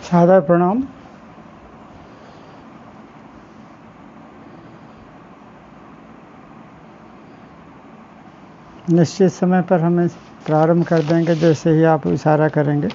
सादर प्रणाम। निश्चित समय पर हमें प्रारंभ कर देंगे जैसे ही आप इशारा करेंगे।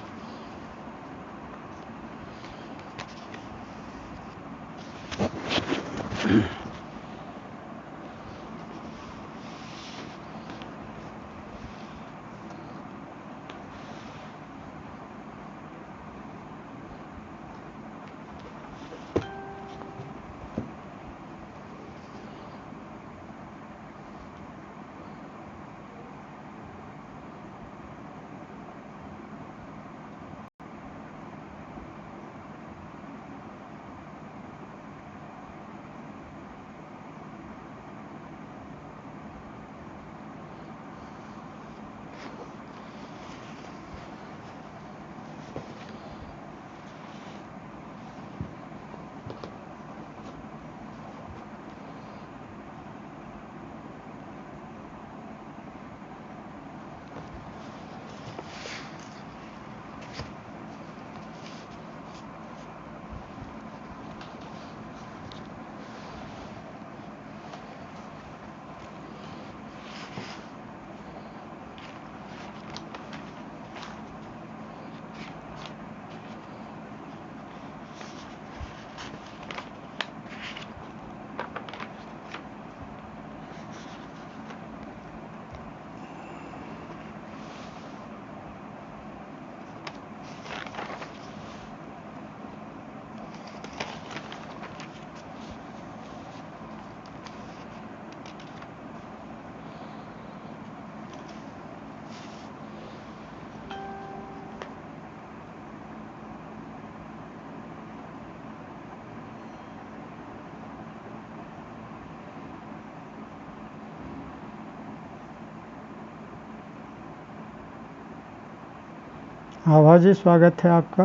आभा जी, स्वागत है आपका।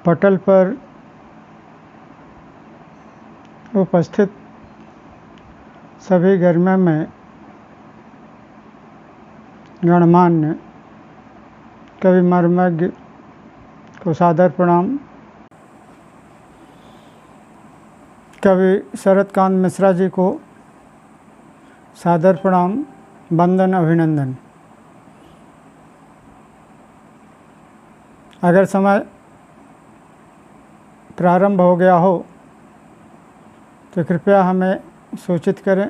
पटल पर उपस्थित सभी गणमान्य गणमान्य कवि मर्मज्ञ को सादर प्रणाम। कवि शरतकांत मिश्रा जी को सादर प्रणाम, वंदन, अभिनंदन। अगर समय प्रारंभ हो गया हो तो कृपया हमें सूचित करें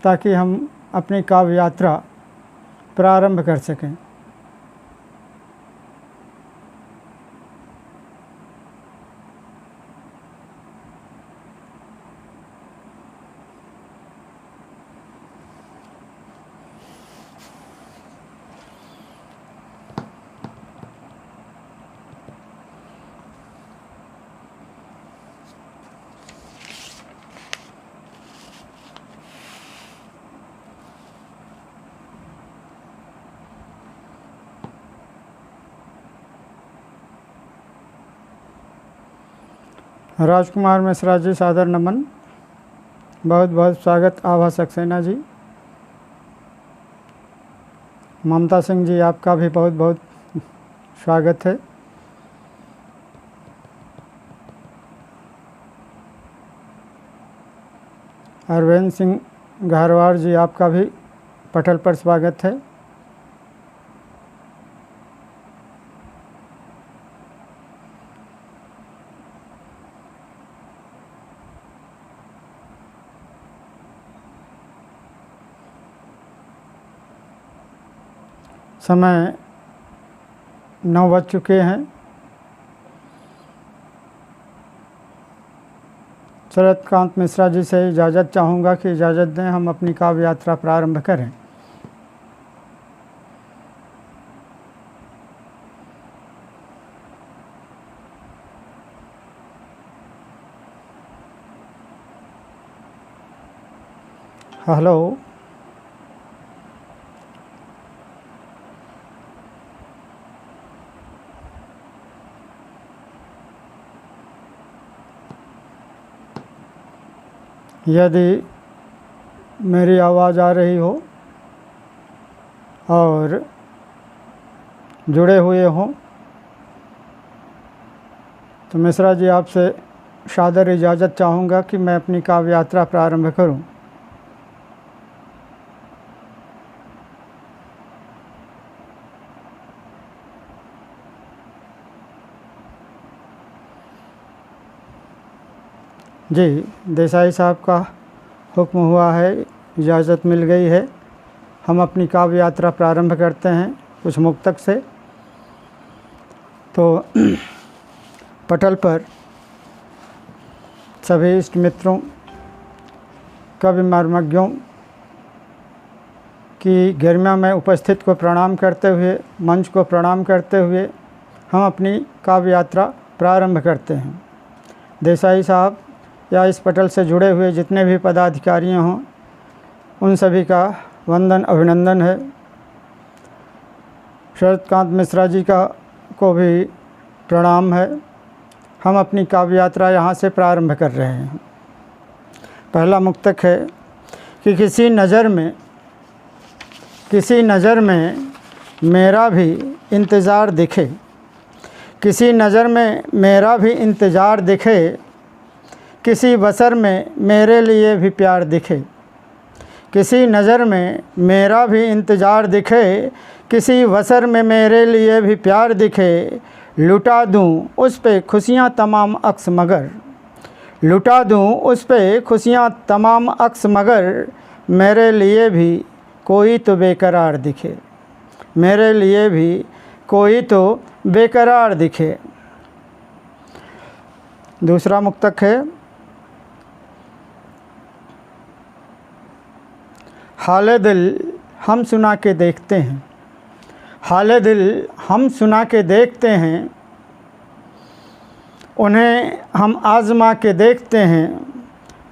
ताकि हम अपनी काव्य यात्रा प्रारंभ कर सकें। राजकुमार मिश्रा जी, सादर नमन, बहुत बहुत स्वागत। आभा सक्सेना जी, ममता सिंह जी, आपका भी बहुत बहुत स्वागत है। अरविंद सिंह घरवार जी, आपका भी पटल पर स्वागत है। समय 9 बज चुके हैं। शरतकांत मिश्रा जी से इजाज़त चाहूँगा कि इजाज़त दें, हम अपनी काव्य यात्रा प्रारंभ करें। हेलो, यदि मेरी आवाज़ आ रही हो और जुड़े हुए हों। तो मिश्रा जी, आपसे सादर इजाज़त चाहूँगा कि मैं अपनी काव्य यात्रा प्रारंभ करूँ। जी, देसाई साहब का हुक्म हुआ है, इजाज़त मिल गई है। हम अपनी काव्य यात्रा प्रारंभ करते हैं कुछ मुक्तक से। तो पटल पर सभी इष्ट मित्रों, कवि मर्मज्ञों की गरिमा में उपस्थित को प्रणाम करते हुए, मंच को प्रणाम करते हुए हम अपनी काव्य यात्रा प्रारंभ करते हैं। देसाई साहब या इस पटल से जुड़े हुए जितने भी पदाधिकारी हों, उन सभी का वंदन अभिनंदन है। शरदकांत मिश्रा जी को भी प्रणाम है। हम अपनी काव्य यात्रा यहाँ से प्रारंभ कर रहे हैं। पहला मुक्तक है कि किसी नज़र में मेरा भी इंतज़ार दिखे, किसी नज़र में मेरा भी इंतज़ार दिखे, किसी बसर में मेरे लिए भी प्यार दिखे। किसी नज़र में मेरा भी इंतज़ार दिखे, किसी बसर में मेरे लिए भी प्यार दिखे। लुटा दूँ उस पे खुशियाँ तमाम अक्स मगर, लुटा दूँ उस पे खुशियाँ तमाम अक्स मगर, मेरे लिए भी कोई तो बेकरार दिखे, मेरे लिए भी कोई तो बेकरार दिखे। दूसरा मुक्तक है हाले दिल हम सुना के देखते हैं, हाले दिल हम सुना के देखते हैं, उन्हें हम आज़मा के देखते हैं।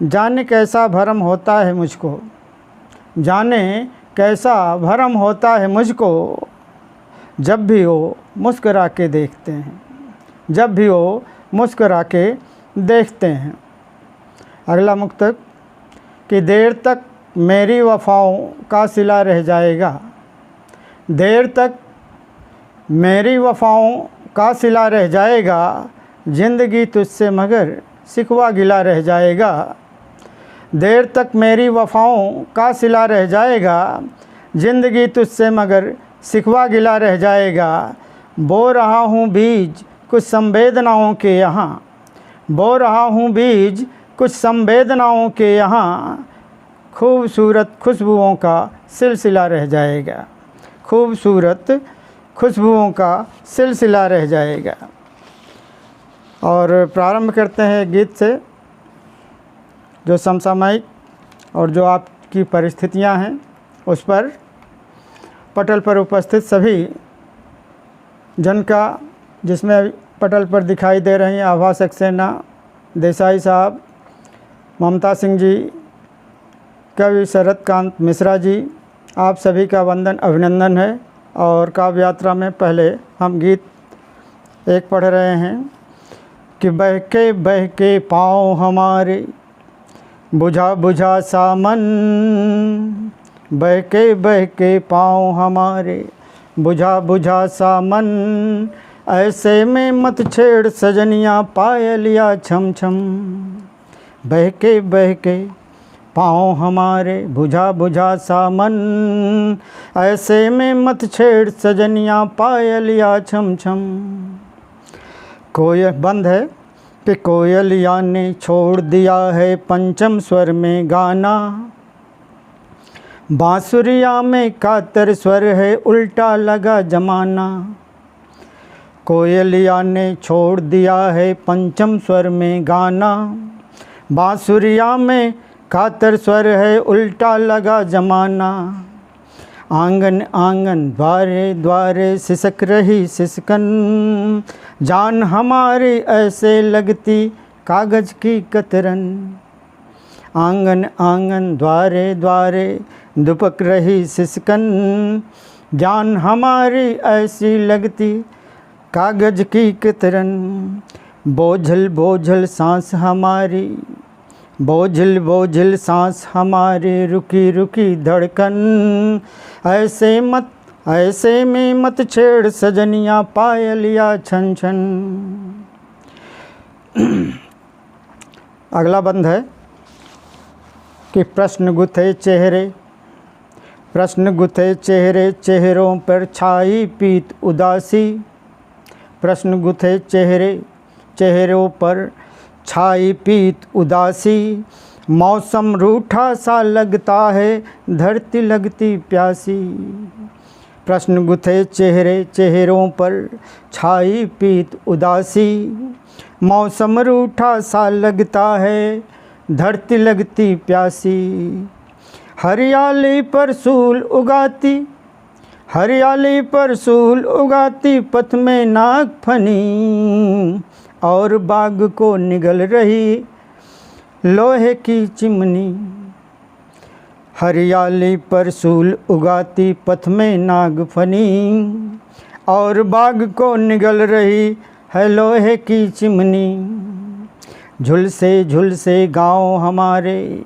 जाने कैसा भरम होता है मुझको, जाने कैसा भरम होता है मुझको, जब भी वो मुस्करा के देखते हैं, जब भी वो मुस्करा के देखते हैं। अगला मुक्तक कि देर तक मेरी वफ़ाओं का सिला रह जाएगा, देर तक मेरी वफ़ाओं का सिला रह जाएगा, ज़िंदगी तुझसे मगर शिकवा गिला रह जाएगा। देर तक मेरी वफ़ाओं का सिला रह जाएगा, ज़िंदगी तुझसे मगर शिकवा गिला रह जाएगा। बो रहा हूँ बीज कुछ संवेदनाओं के यहाँ, बो रहा हूँ बीज कुछ संवेदनाओं के यहाँ, खूबसूरत खुशबुओं का सिलसिला रह जाएगा, खूबसूरत खुशबुओं का सिलसिला रह जाएगा। और प्रारंभ करते हैं गीत से, जो समसामयिक और जो आपकी परिस्थितियां हैं उस पर पटल पर उपस्थित सभी जन का, जिसमें पटल पर दिखाई दे रही हैं आभा सक्सेना, देसाई साहब, ममता सिंह जी, कवि शरदकांत मिश्रा जी, आप सभी का वंदन अभिनंदन है। और काव्य यात्रा में पहले हम गीत एक पढ़ रहे हैं कि बह के पाँव हमारे बुझा बुझा सा मन, बह के पाँव हमारे बुझा बुझा सा मन, ऐसे में मत छेड़ सजनियाँ पायलिया छम छम। बह के पाँव हमारे बुझा बुझा सा मन, ऐसे में मत छेड़ सजनियाँ पायलिया छम छम। कोयल बंद है कि कोयलिया ने छोड़ दिया है पंचम स्वर में गाना, बांसुरिया में कातर स्वर है उल्टा लगा जमाना। कोयलिया ने छोड़ दिया है पंचम स्वर में गाना, बांसुरिया में कातर स्वर है उल्टा लगा जमाना। आंगन आंगन द्वारे द्वारे सिसक रही सिसकन, जान हमारी ऐसे लगती कागज़ की कतरन। आंगन आंगन द्वारे द्वारे दुपक रही सिसकन, जान हमारी ऐसी लगती कागज़ की कतरन। बोझल बोझल सांस हमारी, बोझल बोझल सांस हमारी रुकी रुकी धड़कन, ऐसे मत ऐसे में मत छेड़ सजनिया पायलिया छन छन। अगला बंद है कि प्रश्न गुथे चेहरे, प्रश्न गुथे चेहरे, चेहरों पर छाई पीत उदासी। प्रश्न गुथे चेहरे, चेहरों पर छाई पीत उदासी। मौसम रूठा सा लगता है, धरती लगती प्यासी। प्रश्न गुथे चेहरे, चेहरों पर छाई पीत उदासी। मौसम रूठा सा लगता है, धरती लगती प्यासी। हरियाली पर सूल उगाती, हरियाली पर सूल उगाती, पथ में नाग फनी। और बाग को निगल रही लोहे की चिमनी। हरियाली पर सूल उगाती, पथ में नाग फनी। और बाग को निगल रही है लोहे की चिमनी। झुलसे गाँव हमारे,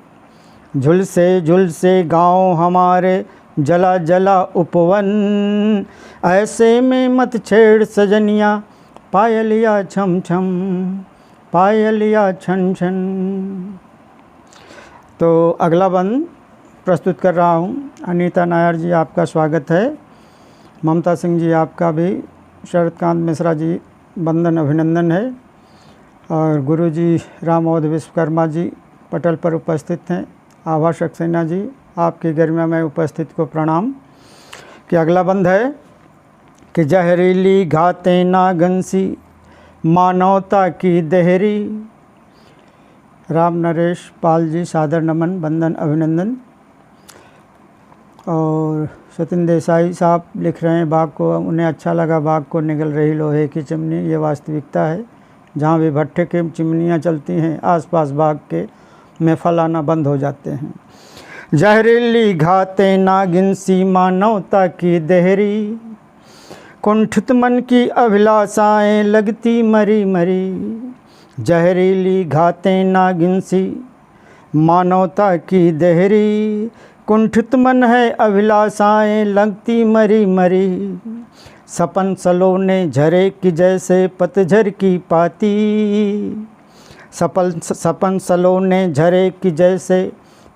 झुलसे गाँव हमारे, जला जला उपवन। ऐसे में मत छेड़ सजनिया पायलिया छम छम, पायलिया छन छन। तो अगला बंद प्रस्तुत कर रहा हूँ। अनीता नायर जी आपका स्वागत है। ममता सिंह जी आपका भी, शरदकांत मिश्रा जी वंदन अभिनंदन है। और गुरु जी रामोद विश्वकर्मा जी पटल पर उपस्थित हैं। आभा सक्सेना जी आपकी गरिमा में उपस्थित को प्रणाम। कि अगला बंद है कि जहरीली घातें नागंसी, मानवता की देहरी। राम नरेश पाल जी सादर नमन वंदन अभिनंदन। और सचिन देसाई साहब लिख रहे हैं बाघ को, उन्हें अच्छा लगा बाघ को निगल रही लोहे की चिमनी। ये वास्तविकता है, जहाँ भी भट्टे की चिमनियाँ चलती हैं आसपास बाघ के में फल आना बंद हो जाते हैं। जहरीली घातें नागिनसी, मानवता की देहरी। कुंठित मन की अभिलाषाएं लगती मरी मरी। जहरीली घातें नागिनसी, मानवता की देहरी। कुंठित मन है अभिलाषाएं लगती मरी मरी। सपन सलोने झरे की जैसे पतझर की पाती। सपन सलोने झरे की जैसे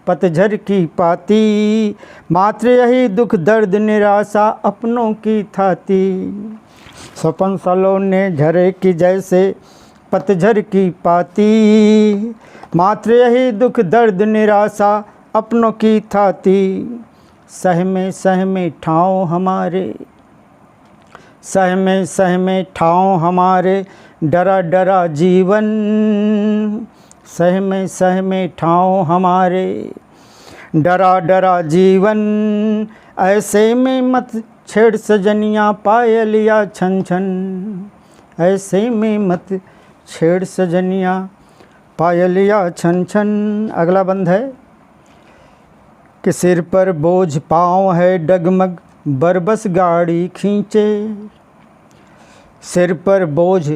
पतझर की पाती। मात्र यही दुख दर्द निराशा अपनों की थाती। सपन सलोने झरे की जैसे पतझर की पाती। मात्र यही दुख दर्द निराशा अपनों की थाती। सहमे ठाव हमारे, सहमे ठाव हमारे, डरा डरा जीवन। सहमे ठाव हमारे, डरा डरा जीवन। ऐसे में मत छेड़ सजनिया पायलिया छन छन। ऐसे में मत छेड़ सजनिया पायलिया छन छन। अगला बंद है कि सिर पर बोझ पाँव है डगमग, बरबस गाड़ी खींचे। सिर पर बोझ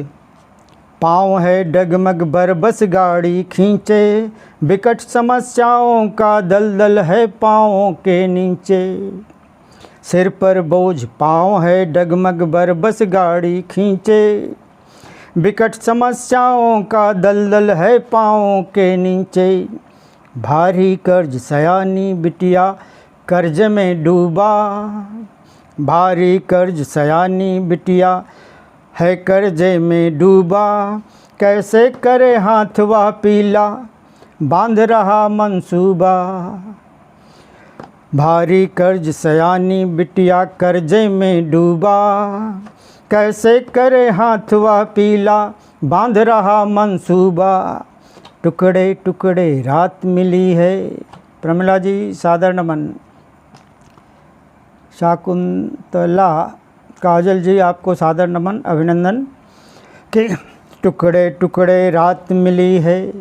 पाँव है डगमग, बरबस गाड़ी खींचे। विकट समस्याओं का दलदल है पाँवों के नीचे। सिर पर बोझ पाँव है डगमग, बरबस गाड़ी खींचे। विकट समस्याओं का दलदल है पाँवों के नीचे। भारी कर्ज सयानी बिटिया कर्ज में डूबा। भारी कर्ज सयानी बिटिया है कर्जे में डूबा। कैसे करे हाथ वह पीला, बांध रहा मंसूबा। भारी कर्ज सयानी बिटिया कर्जे में डूबा। कैसे करे हाथ वह पीला, बांध रहा मंसूबा। टुकड़े टुकड़े रात मिली है। प्रमिला जी सादर नमन। शाकुंतला काजल जी आपको सादर नमन अभिनंदन। कि टुकड़े टुकड़े रात मिली है,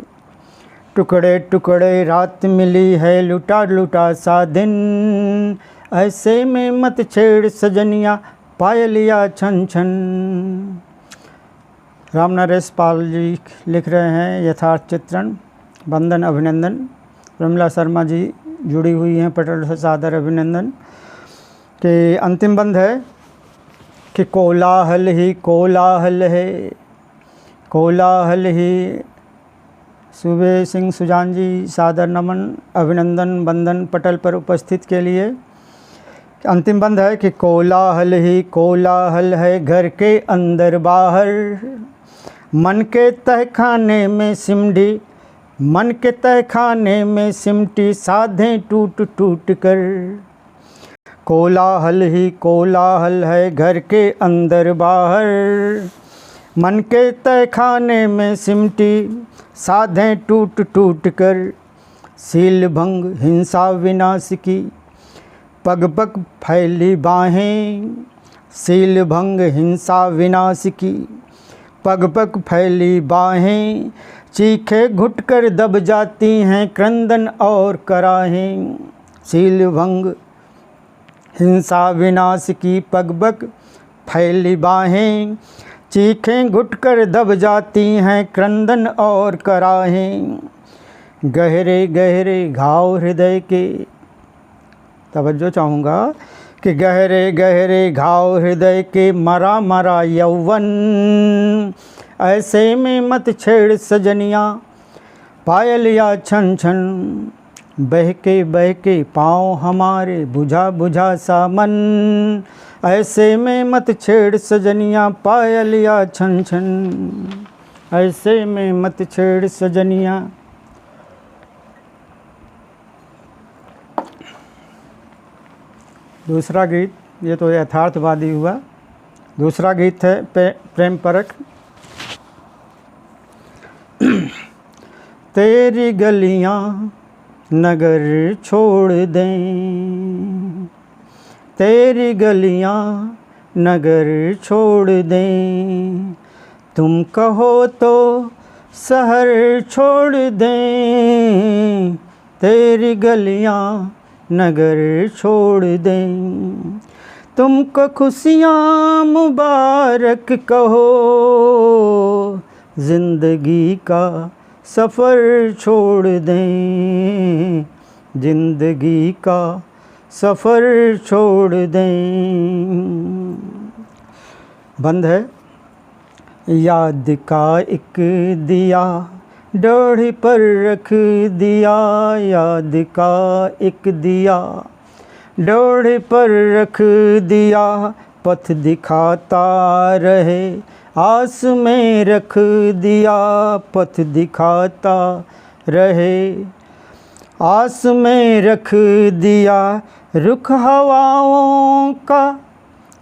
टुकड़े टुकड़े रात मिली है, लुटा लुटा सा दिन। ऐसे में मत छेड़ सजनिया पायलिया छन छन। राम नरेश पाल जी लिख रहे हैं यथार्थ चित्रण वंदन अभिनंदन। प्रमिला शर्मा जी जुड़ी हुई हैं पटल से सादर अभिनंदन। कि अंतिम बंद है कि कोलाहल ही कोलाहल है, कोलाहल ही। सुबे सिंह सुजान जी सादर नमन, अभिनंदन, वंदन पटल पर उपस्थित के लिए। अंतिम बंद है कि कोलाहल ही कोलाहल है घर के अंदर बाहर, मन के तहखाने में सिमटी, मन के तहखाने में सिमटी साधें टूट टूट कर। कोलाहल ही कोलाहल है घर के अंदर बाहर, मन के तहखाने में सिमटी साधें टूट टूट कर। सील भंग हिंसा विनाश की पग पग फैली बाहें, सील भंग हिंसा विनाश की पग पग फैली बाहें, चीखे घुट कर दब जाती हैं क्रंदन और कराहें। सील भंग हिंसा विनाश की पग पग फैली बाहें, चीखें घुट कर दब जाती हैं क्रंदन और कराहें। गहरे गहरे घाव हृदय के, तवज्जो चाहूँगा कि गहरे गहरे घाव हृदय के मरा मरा यौवन, ऐसे में मत छेड़ सजनिया पायल या छन छन। बह के पाँव हमारे बुझा बुझा सा मन, ऐसे में मत छेड़ सजनिया पायल या छन छन, ऐसे में मत छेड़ सजनिया। दूसरा गीत, ये तो यथार्थवादी हुआ। दूसरा गीत है प्रेम परक। तेरी गलियां नगर छोड़ दें, तेरी गलियां नगर छोड़ दें, तुम कहो तो शहर छोड़ दें, तेरी गलियां नगर छोड़ दें। तुमको खुशियाँ मुबारक कहो, ज़िंदगी का सफ़र छोड़ दें, ज़िंदगी का सफ़र छोड़ दें। बंद है। याद का एक दिया डोढ़ी पर रख दिया, याद का एक दिया डोढ़ी पर रख दिया, पथ दिखाता रहे आस में रख दिया, पथ दिखाता रहे आस में रख दिया। रुख हवाओं का,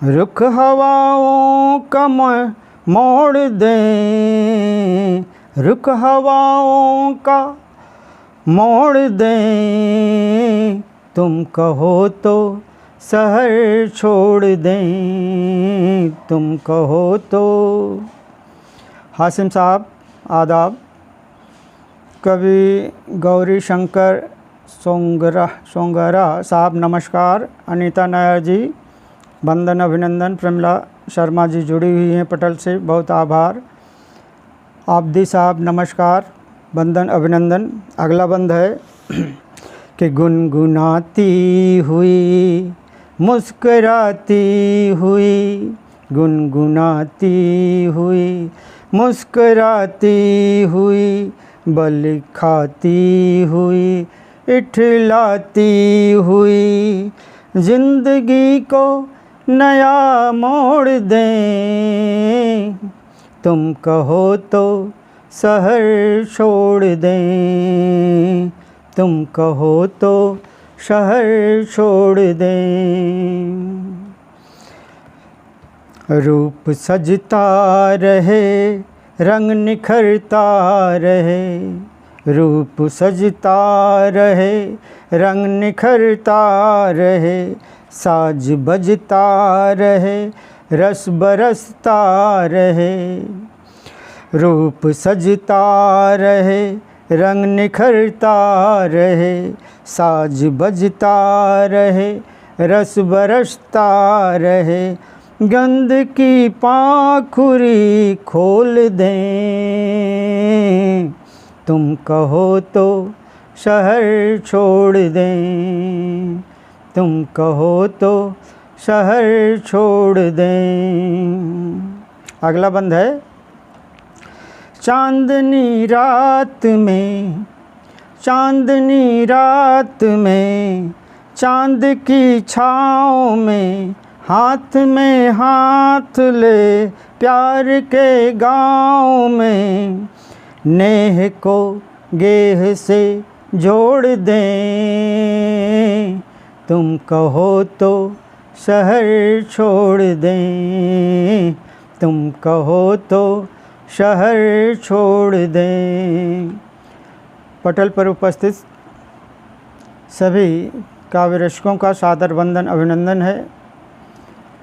रुख हवाओं का मोड़ दें, रुख हवाओं का मोड़ दें, तुम कहो तो शहर छोड़ दें, तुम कहो तो। हासिम साहब आदाब। कवि गौरी शंकर सोंगरा साहब नमस्कार। अनीता नायर जी वंदन अभिनंदन। प्रमिला शर्मा जी जुड़ी हुई हैं पटल से, बहुत आभार। आब्दी साहब नमस्कार, वंदन अभिनंदन। अगला बंद है कि गुनगुनाती हुई मुस्कराती हुई, गुनगुनाती हुई मुस्कराती हुई, बल खाती हुई इठलाती हुई, जिंदगी को नया मोड़ दें, तुम कहो तो शहर छोड़ दें, तुम कहो तो शहर छोड़ दें। रूप सजता रहे रंग निखरता रहे, रूप सजता रहे रंग निखरता रहे, साज बजता रहे रस बरसता रहे। रूप सजता रहे रंग निखरता रहे, साज बजता रहे रस बरसता रहे, गंध की पाखुरी खोल दें, तुम कहो तो शहर छोड़ दें, तुम कहो तो शहर छोड़ दें। अगला बंद है, चांदनी रात में, चांदनी रात में, चांद की छाँव में, हाथ में हाथ ले प्यार के गाँव में, नेह को गेह से जोड़ दें, तुम कहो तो शहर छोड़ दें, तुम कहो तो शहर छोड़ दें। पटल पर उपस्थित सभी काव्य रसिकों का सादर वंदन अभिनंदन है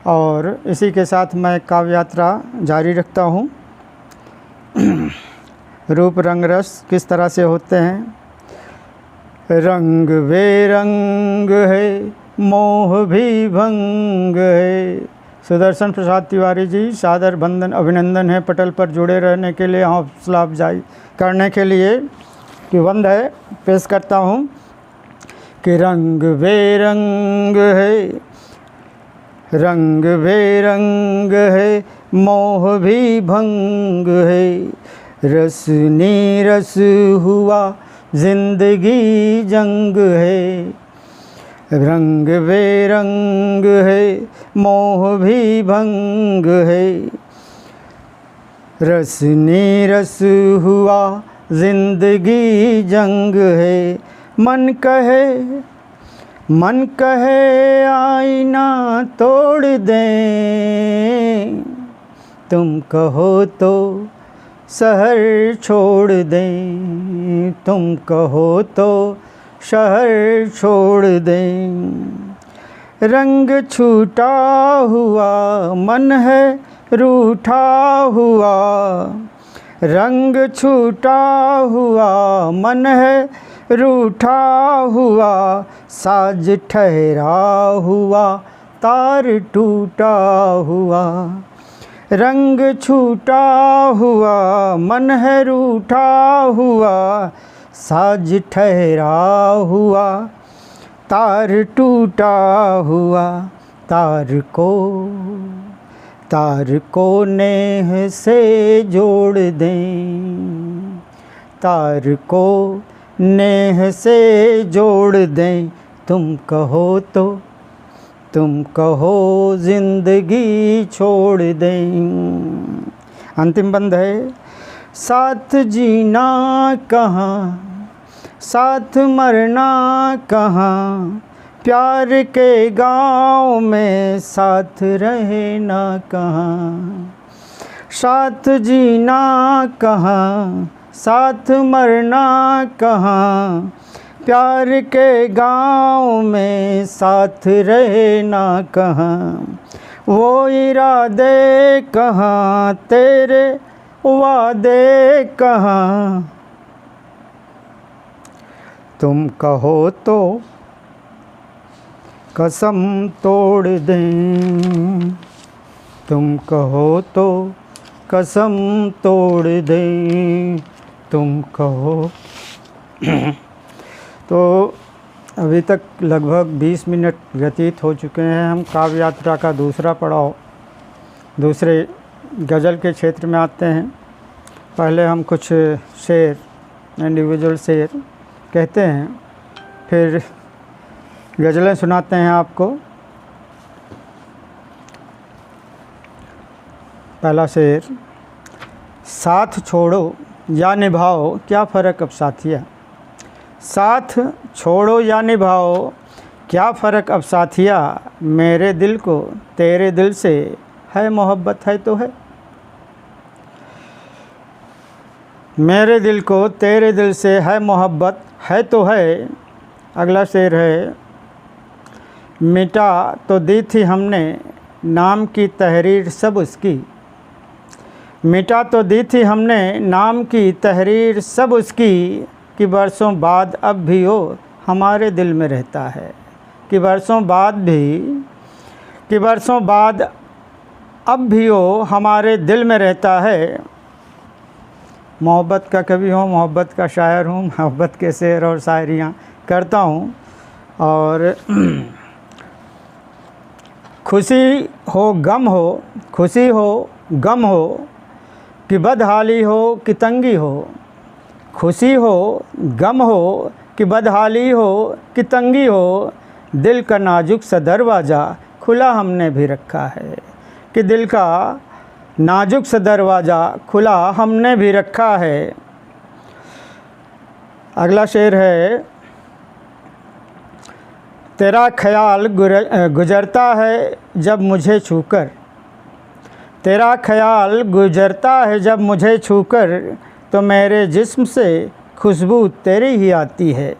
और इसी के साथ मैं काव्य यात्रा जारी रखता हूँ। रूप रंग रस किस तरह से होते हैं। रंग बेरंग है, मोह भी भंग है। सुदर्शन प्रसाद तिवारी जी, सादर वंदन अभिनंदन है पटल पर जुड़े रहने के लिए, हौसला अफजाई करने के लिए। कि वंद है, पेश करता हूँ कि रंग बेरंग है, रंग बेरंग है, मोह भी भंग है, रस नीरस हुआ जिंदगी जंग है। रंग बेरंग है, मोह भी भंग है, रस नीरस हुआ जिंदगी जंग है। मन कहे आईना तोड़ दें, तुम कहो तो शहर छोड़ दें, तुम कहो तो शहर छोड़ दें। रंग छूटा हुआ मन है रूठा हुआ, रंग छूटा हुआ मन है रूठा हुआ, साज ठहरा हुआ तार टूटा हुआ। रंग छूटा हुआ मन है रूठा हुआ, साज ठहरा हुआ तार टूटा हुआ। तार को नेह से जोड़ दें, तार को नेह से जोड़ दें, तुम कहो जिंदगी छोड़ दें। अंतिम बंद है, साथ जीना कहाँ, साथ मरना कहाँ, प्यार के गाँव में साथ रहना कहाँ। साथ जीना कहाँ, साथ मरना कहाँ, प्यार के गाँव में साथ रहना कहाँ। वो इरादे कहाँ, तेरे वादे कहाँ, तुम कहो तो कसम तोड़ दें, तुम कहो तो कसम तोड़ दें, तुम कहो। तो अभी तक लगभग 20 मिनट व्यतीत हो चुके हैं। हम काव्य यात्रा का दूसरा पड़ाव, दूसरे गज़ल के क्षेत्र में आते हैं। पहले हम कुछ शेर, इंडिविजुअल शेर कहते हैं, फिर गज़लें सुनाते हैं आपको। पहला शेर, साथ छोड़ो या निभाओ क्या फ़र्क अब साथिया। साथ छोड़ो या निभाओ क्या फ़र्क अब साथिया, मेरे दिल को तेरे दिल से है मोहब्बत है तो है। मेरे दिल को तेरे दिल से है मोहब्बत है तो है। अगला शेर है, मिटा तो दी थी हमने नाम की तहरीर सब उसकी। मिटा तो दी थी हमने नाम की तहरीर सब उसकी, कि बरसों बाद अब भी वो हमारे दिल में रहता है। कि बरसों बाद अब भी वो हमारे दिल में रहता है। मोहब्बत का कवि हूँ, मोहब्बत का शायर हूँ, मोहब्बत के शेर और शायरियाँ करता हूँ। और खुशी हो गम हो, खुशी हो गम हो, कि बदहाली हो कि तंगी हो, खुशी हो गम हो कि बदहाली हो कि तंगी हो, दिल का नाजुक सा दरवाज़ा खुला हमने भी रखा है, कि दिल का नाजुक सा दरवाज़ा खुला हमने भी रखा है। अगला शेर है, तेरा ख्याल गुजरता है जब मुझे छूकर, तेरा ख्याल गुजरता है जब मुझे छूकर, तो मेरे जिस्म से खुशबू तेरी ही आती है।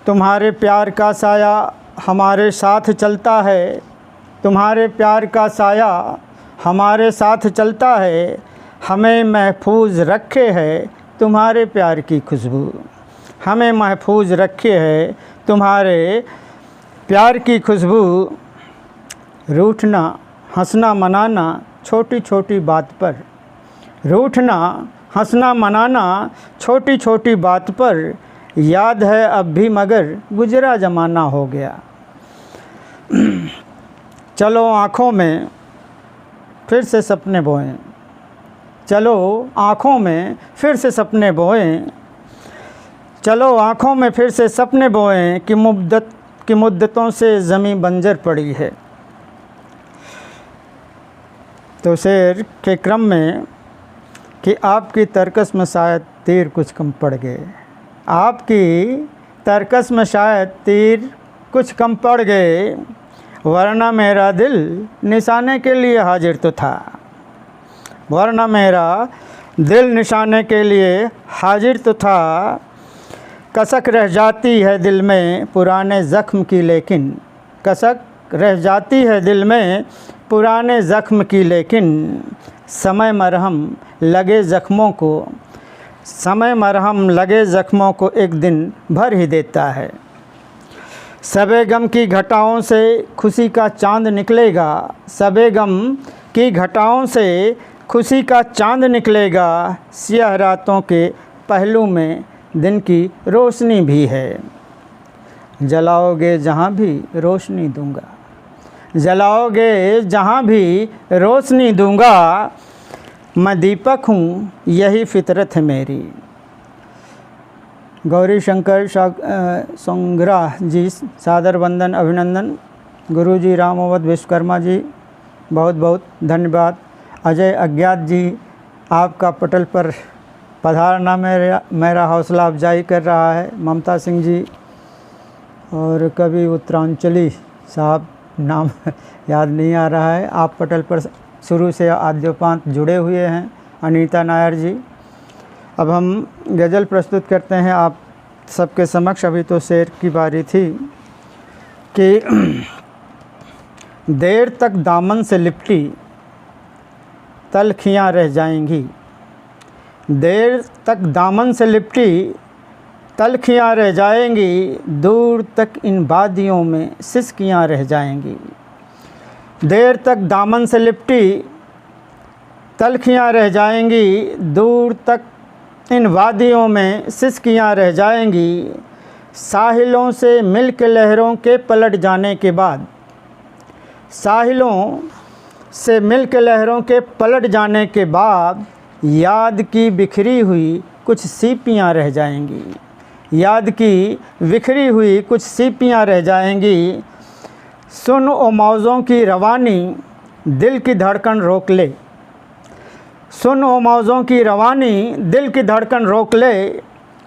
तुम्हारे प्यार का साया हमारे साथ चलता है, तुम्हारे प्यार का साया हमारे साथ चलता है, हमें महफूज रखे है तुम्हारे प्यार की खुशबू, हमें महफूज रखे है तुम्हारे प्यार की खुशबू। रूठना हंसना मनाना छोटी छोटी बात पर, रूठना हंसना मनाना छोटी छोटी बात पर, याद है अब भी मगर गुजरा ज़माना हो गया। चलो आँखों में फिर से सपने बोएं, चलो आँखों में फिर से सपने बोएं, चलो आँखों में फिर से सपने बोएं, कि मुद्दतों से ज़मीं बंजर पड़ी है। तो शेर के क्रम में कि आपकी तर्कस में शायद तीर कुछ कम पड़ गए, आपकी तर्कस में शायद तीर कुछ कम पड़ गए, वरना मेरा दिल निशाने के लिए हाजिर तो था, वरना मेरा दिल निशाने के लिए हाजिर तो था। कसक रह जाती है दिल में पुराने ज़ख्म की, लेकिन कसक रह जाती है दिल में पुराने ज़ख्म की, लेकिन समय मरहम लगे ज़ख्मों को, समय मरहम लगे ज़ख्मों को एक दिन भर ही देता है। सबे गम की घटाओं से खुशी का चांद निकलेगा, सबे गम की घटाओं से खुशी का चांद निकलेगा, सियाह रातों के पहलू में दिन की रोशनी भी है। जलाओगे जहाँ भी रोशनी दूंगा, जलाओगे जहाँ भी रोशनी दूंगा, मैं दीपक हूँ यही फितरत है मेरी। गौरी शंकर सोंगरा जी सादर वंदन अभिनंदन। गुरुजी राम अवध विश्वकर्मा जी बहुत बहुत धन्यवाद। अजय अज्ञात जी आपका पटल पर पधारना मेरा हौसला अफजाई कर रहा है। ममता सिंह जी और कवि उत्तरांचली साहब, नाम याद नहीं आ रहा है, आप पटल पर शुरू से आद्योपांत जुड़े हुए हैं। अनीता नायर जी। अब हम गज़ल प्रस्तुत करते हैं आप सबके समक्ष। अभी तो शेर की बारी थी कि देर तक दामन से लिपटी तलखियाँ रह जाएंगी, देर तक दामन से लिपटी तलखियाँ रह जाएंगी, दूर तक इन वादियों में सिसकियाँ रह जाएंगी। देर तक दामन से लिपटी तलखियाँ रह जाएंगी, दूर तक इन वादियों में सिसकियाँ रह जाएंगी। साहिलों से मिलकर लहरों के पलट जाने के बाद, साहिलों से मिलकर लहरों के पलट जाने के बाद, याद की बिखरी हुई कुछ सीपियाँ रह जाएंगी, याद की बिखरी हुई कुछ सीपियाँ रह जाएंगी। सुन ओ मौजों की रवानी दिल की धड़कन रोक ले, सुन ओ मौजों की रवानी दिल की धड़कन रोक ले,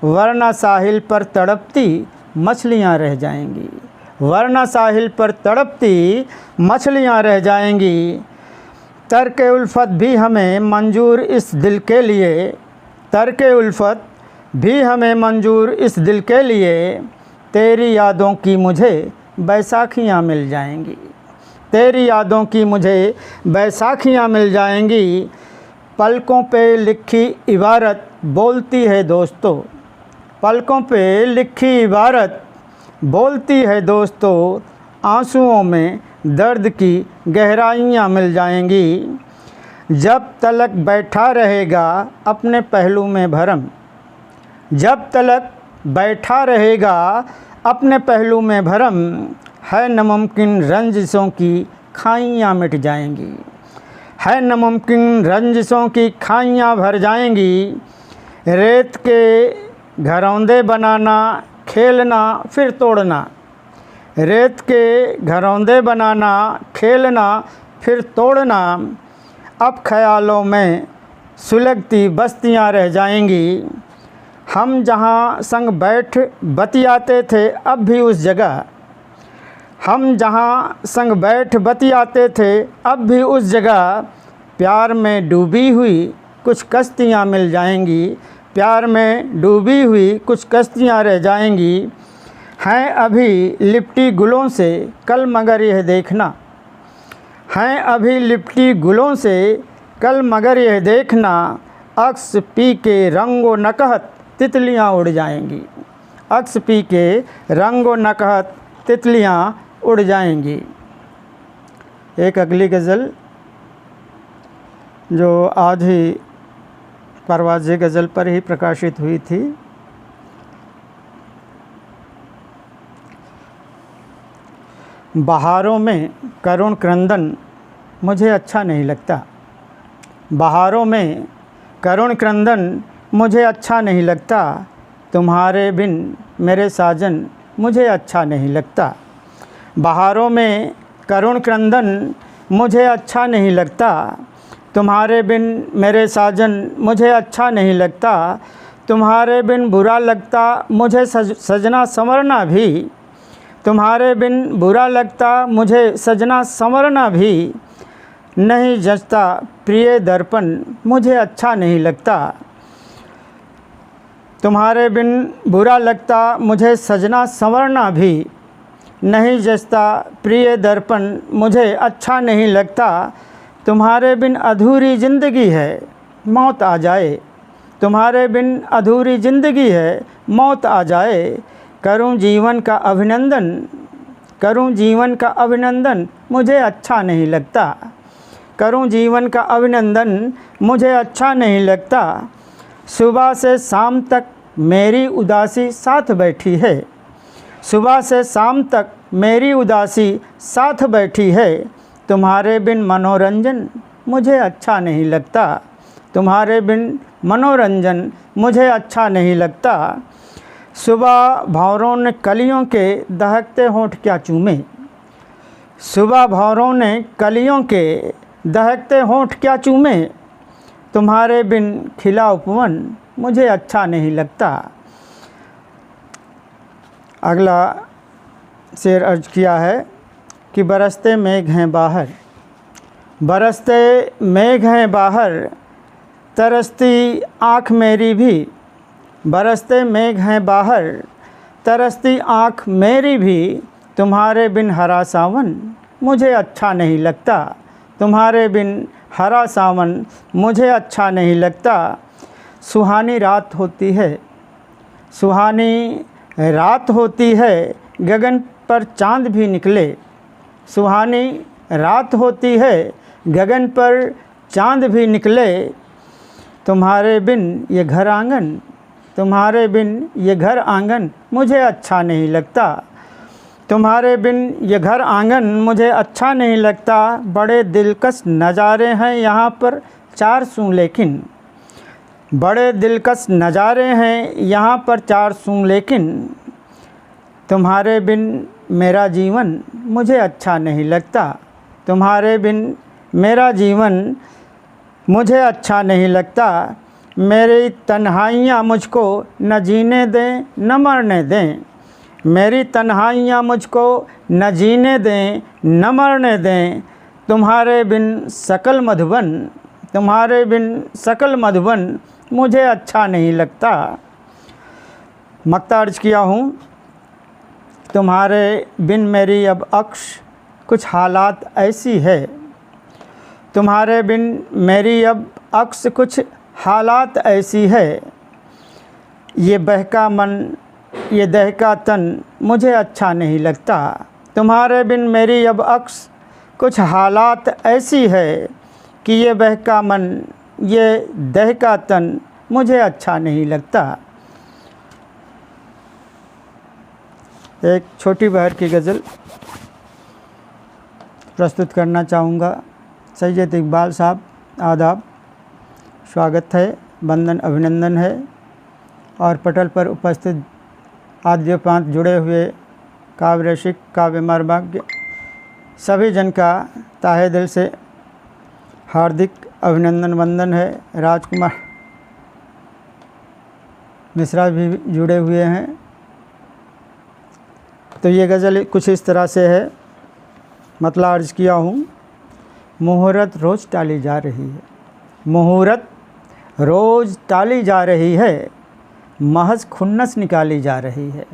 वरना साहिल पर तड़पती मछलियाँ रह जाएंगी, वरना साहिल पर तड़पती मछलियाँ रह जाएंगी। तर्क उल्फत भी हमें मंजूर इस दिल के लिए, तर्क उल्फत भी हमें मंजूर इस दिल के लिए, तेरी यादों की मुझे बैसाखियाँ मिल जाएंगी, तेरी यादों की मुझे बैसाखियाँ मिल जाएंगी। पलकों पे लिखी इबारत बोलती है दोस्तों, पलकों पे लिखी इबारत बोलती है दोस्तों, आंसुओं में दर्द की गहराइयाँ मिल जाएंगी। जब तलक बैठा रहेगा अपने पहलू में भरम, जब तलक बैठा रहेगा अपने पहलू में भरम, है नामुमकिन रंजिशों की खाइयाँ मिट जाएंगी, है नामुमकिन रंजिशों की खाइयाँ भर जाएंगी। रेत के घरौंदे बनाना खेलना फिर तोड़ना, रेत के घरौंदे बनाना खेलना फिर तोड़ना। अब ख्यालों में सुलगती बस्तियां रह जाएंगी। हम जहां संग बैठ बतियाते थे अब भी उस जगह, हम जहां संग बैठ बतियाते थे अब भी उस जगह। प्यार में डूबी हुई कुछ कश्तियां मिल जाएंगी, प्यार में डूबी हुई कुछ कश्तियां रह जाएंगी। हैं अभी लिपटी गुलों से कल मगर यह देखना, हैं अभी लिपटी गुलों से कल मगर यह देखना। अक्स पी के रंगो नकहत तितलियां उड़ जाएंगी, अक्स पी के रंगो नकहत तितलियां उड़ जाएंगी। एक अगली गज़ल जो आज ही परवाज़ गज़ल पर ही प्रकाशित हुई थी। बहारों में करुण क्रंदन मुझे अच्छा नहीं लगता, बहारों में करुण क्रंदन मुझे अच्छा नहीं लगता। तुम्हारे बिन मेरे साजन मुझे अच्छा नहीं लगता, बहारों में करुण क्रंदन मुझे अच्छा नहीं लगता। तुम्हारे बिन मेरे साजन मुझे अच्छा नहीं लगता। तुम्हारे बिन बुरा लगता मुझे सजना संवरना भी, तुम्हारे बिन बुरा लगता मुझे सजना संवरना भी। नहीं जचता प्रिय दर्पण मुझे अच्छा नहीं लगता, तुम्हारे बिन बुरा लगता मुझे सजना संवरना भी। नहीं जचता प्रिय दर्पण मुझे अच्छा नहीं लगता। तुम्हारे बिन अधूरी ज़िंदगी है मौत आ जाए, तुम्हारे बिन अधूरी ज़िंदगी है मौत आ जाए। करूं जीवन का अभिनंदन, करूं जीवन का अभिनंदन मुझे अच्छा नहीं लगता, करूं जीवन का अभिनंदन मुझे अच्छा नहीं लगता। सुबह से शाम तक मेरी उदासी साथ बैठी है, सुबह से शाम तक मेरी उदासी साथ बैठी है। तुम्हारे बिन मनोरंजन मुझे अच्छा नहीं लगता, तुम्हारे बिन मनोरंजन मुझे अच्छा नहीं लगता। सुबह भंवरों ने कलियों के दहकते होंठ क्या चूमे, सुबह भंवरों ने कलियों के दहकते होंठ क्या चूमे। तुम्हारे बिन खिला उपवन मुझे अच्छा नहीं लगता। अगला शेर अर्ज किया है कि बरसते मेघ हैं बाहर, बरसते मेघ हैं बाहर, तरसती आँख मेरी भी, बरसते मेघ हैं बाहर, तरसती आँख मेरी भी। तुम्हारे बिन हरा सावन मुझे अच्छा नहीं लगता, तुम्हारे बिन हरा सावन मुझे अच्छा नहीं लगता। सुहानी रात होती है, सुहानी रात होती है, गगन पर चाँद भी निकले, सुहानी रात होती है, गगन पर चाँद भी निकले। तुम्हारे बिन ये घर आंगन, तुम्हारे बिन ये घर आंगन मुझे अच्छा नहीं लगता, तुम्हारे बिन ये घर आंगन मुझे अच्छा नहीं लगता। बड़े दिलकश नज़ारे हैं यहाँ पर चार सू लेकिन, बड़े दिलकश नज़ारे हैं यहाँ पर चार सू लेकिन। तुम्हारे बिन मेरा जीवन मुझे अच्छा नहीं लगता, तुम्हारे बिन मेरा जीवन मुझे अच्छा नहीं लगता। मेरी तन्हाइयाँ मुझको न जीने दें न मरने दें, मेरी तन्हाइयाँ मुझको न जीने दें न मरने दें। तुम्हारे बिन सकल मधुबन, तुम्हारे बिन सकल मधुबन मुझे अच्छा नहीं लगता। मक्ता अर्ज किया हूँ। तुम्हारे बिन मेरी अब अक्स कुछ हालात ऐसी है, तुम्हारे बिन मेरी अब अक्स कुछ हालात ऐसी है। ये बहका मन ये दहका तन मुझे अच्छा नहीं लगता, तुम्हारे बिन मेरी अब अक्स कुछ हालात ऐसी है कि ये बहका मन ये दहका तन मुझे अच्छा नहीं लगता। एक छोटी बहर की गज़ल। प्रस्तुत करना चाहूँगा। सैयद इकबाल साहब, आदाब, स्वागत है, वंदन, अभिनंदन है। और पटल पर उपस्थित आद्योपांत जुड़े हुए काव्य रसिक, काव्य मर्मज्ञ सभी जन का ताहे दिल से हार्दिक अभिनंदन वंदन है। राजकुमार मिश्रा भी जुड़े हुए हैं। तो ये गज़ल कुछ इस तरह से है, मतलब अर्ज किया हूँ। मुहूर्त रोज़ टाली जा रही है, मुहूर्त रोज़ टाली जा रही है, महज खुन्नस निकाली जा रही है।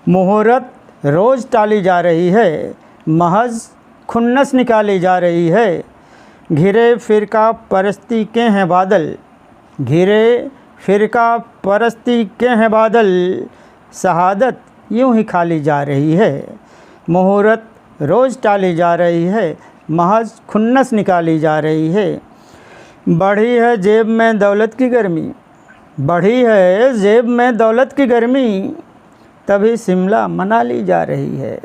मुहूर्त रोज़ टाली जा रही है, महज खुन्नस निकाली जा रही है। घिरे फ़िरका परस्ती के हैं बादल, घिरे फ़िरका परस्ती के हैं बादल, शहादत यूं ही खाली जा रही है। मुहूर्त रोज़ टाली जा रही है, महज खुन्नस निकाली जा रही है। बढ़ी है जेब में दौलत की गर्मी, बढ़ी है जेब में दौलत की गर्मी, तभी शिमला मनाली जा रही है।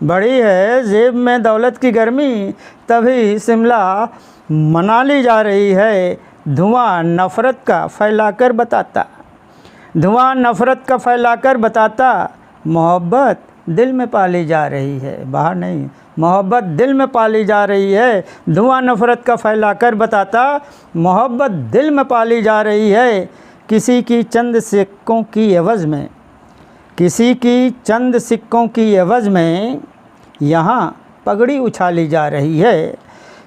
बढ़ी है जेब में दौलत की गर्मी, तभी शिमला मनाली जा रही है। धुआं नफ़रत का फैलाकर बताता, धुआं नफ़रत का फैलाकर बताता, मोहब्बत दिल में पाली जा रही है। बाहर नहीं, मोहब्बत दिल में पाली जा रही है। धुआं नफ़रत का फैलाकर बताता, मोहब्बत दिल में पाली जा रही है। किसी की चंद सिक्कों की एवज़ में, किसी की चंद सिक्कों की एवज़ में, यहाँ पगड़ी उछाली जा रही है।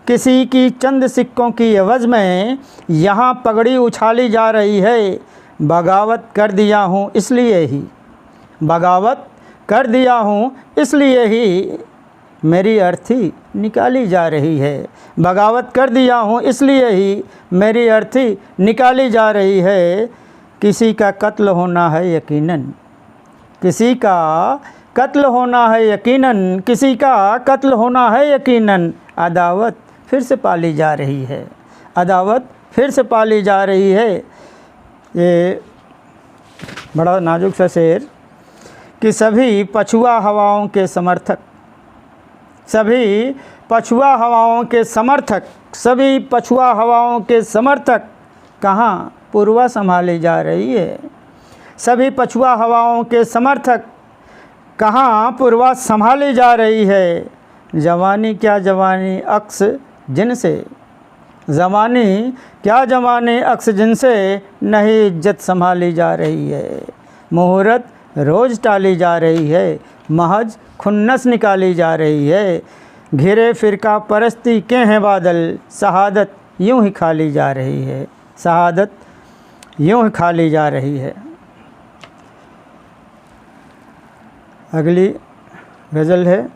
किसी की चंद सिक्कों की एवज़ में, यहाँ पगड़ी उछाली जा रही है। बगावत कर दिया हूँ इसलिए ही, बगावत कर दिया हूँ इसलिए ही, मेरी अर्थी निकाली जा रही है। बगावत कर दिया हूँ इसलिए ही, मेरी अर्थी निकाली जा रही है। किसी का कत्ल होना है यकीनन, किसी का कत्ल होना है यकीनन, किसी का कत्ल होना है यकीनन, अदावत फिर से पाली जा रही है, अदावत फिर से पाली जा रही है। ये बड़ा नाजुक सा शेर कि सभी पछुआ हवाओं के समर्थक, सभी पछुआ हवाओं के समर्थक, सभी पछुआ हवाओं के समर्थक, कहाँ पूर्वा संभाली जा रही है। सभी पछुआ हवाओं के समर्थक, कहाँ पूर्वा संभाली जा रही है। जवानी क्या जवानी अक्स जिनसे, जवानी क्या जवानी अक्स जिनसे, नहीं इज्जत संभाली जा रही है। मुहूर्त रोज़ टाली जा रही है, महज खुन्नस निकाली जा रही है। घिरे फ़िरका परस्ती के हैं बादल, शहादत यूं ही खाली जा रही है, शहादत यूं ही खाली जा रही है। अगली गज़ल है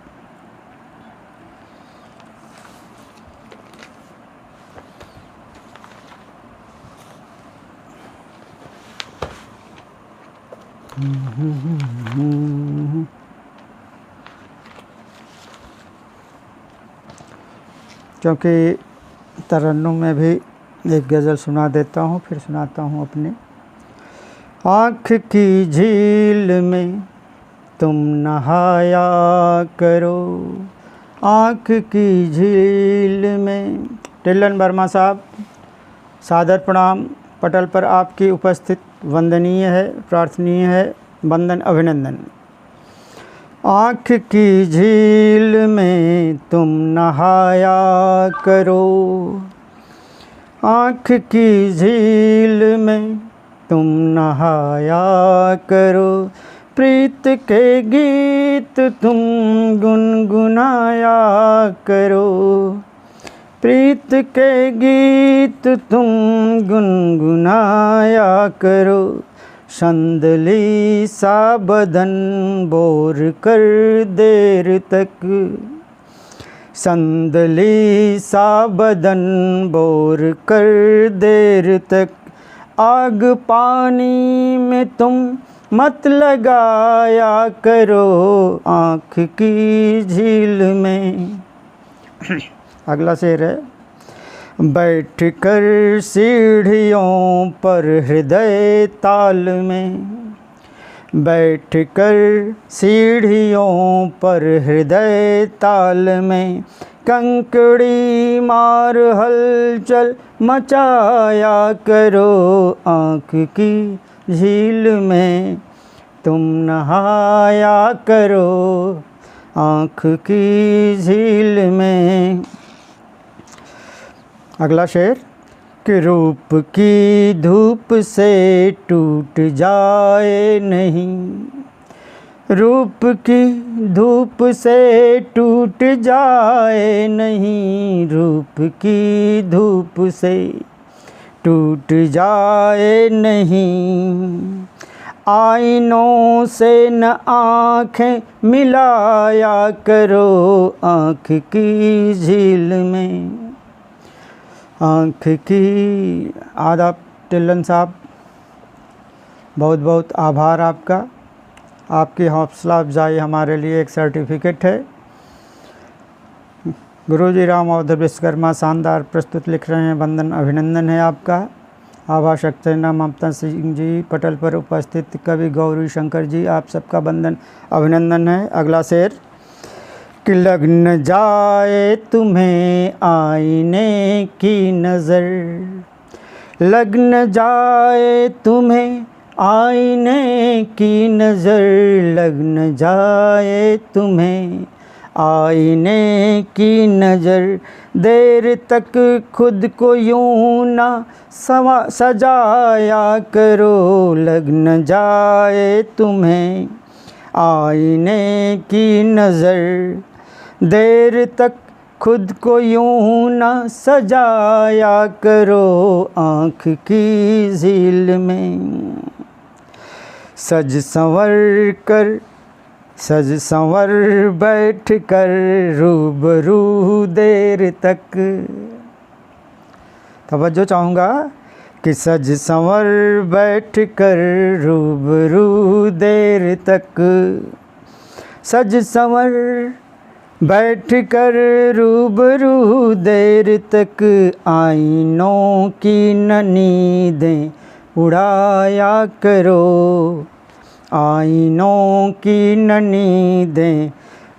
क्योंकि तरन्नुम में भी एक गज़ल सुना देता हूँ, फिर सुनाता हूँ अपने। आँख की झील में तुम नहाया करो, आँख की झील में। टिल्लन वर्मा साहब, सादर प्रणाम। पटल पर आपकी उपस्थित वंदनीय है, प्रार्थनीय है, वंदन, अभिनंदन। आँख की झील में तुम नहाया करो, आँख की झील में तुम नहाया करो, प्रीत के गीत तुम गुनगुनाया करो, प्रीत के गीत तुम गुनगुनाया करो। संदली सा बदन बोर कर देर तक, संदली सा बदन बोर कर देर तक, आग पानी में तुम मत लगाया करो, आँख की झील में। अगला शेर है। बैठ कर सीढ़ियों पर हृदय ताल में, बैठ कर सीढ़ियों पर हृदय ताल में, कंकड़ी मार हलचल मचाया करो, आँख की झील में तुम नहाया करो, आँख की झील में। अगला शेर कि रूप की धूप से टूट जाए नहीं, रूप की धूप से टूट जाए नहीं, रूप की धूप से टूट जाए नहीं। आईनों से न आँखें मिलाया करो, आँख की झील में, आँख की। आदाब टिल्लन साहब, बहुत बहुत आभार आपका। आपकी हौसला अफजाई हमारे लिए एक सर्टिफिकेट है। गुरुजी राम अवधर विश्वकर्मा शानदार प्रस्तुत लिख रहे हैं, वंदन अभिनंदन है आपका। आभा सक्सेना ममता सिंह जी, पटल पर उपस्थित कवि गौरी शंकर जी, आप सबका वंदन अभिनंदन है। अगला शेर कि लग न जाए तुम्हें आईने की नज़र, लग न जाए तुम्हें आईने की नज़र, लग न जाए तुम्हें आईने की नज़र। देर तक खुद को यूं ना सजाया करो, लग न जाए तुम्हें आईने की नज़र। देर तक खुद को यूं ना सजाया करो, आँख की झील में। सज संवर बैठ कर रूबरू देर तक। तवज्जो चाहूँगा कि सज संवर बैठ कर रूबरू देर तक, सज संवर बैठ कर रूबरू देर तक। आईनों की न नींदें उड़ाया करो, आईनों की न नींदें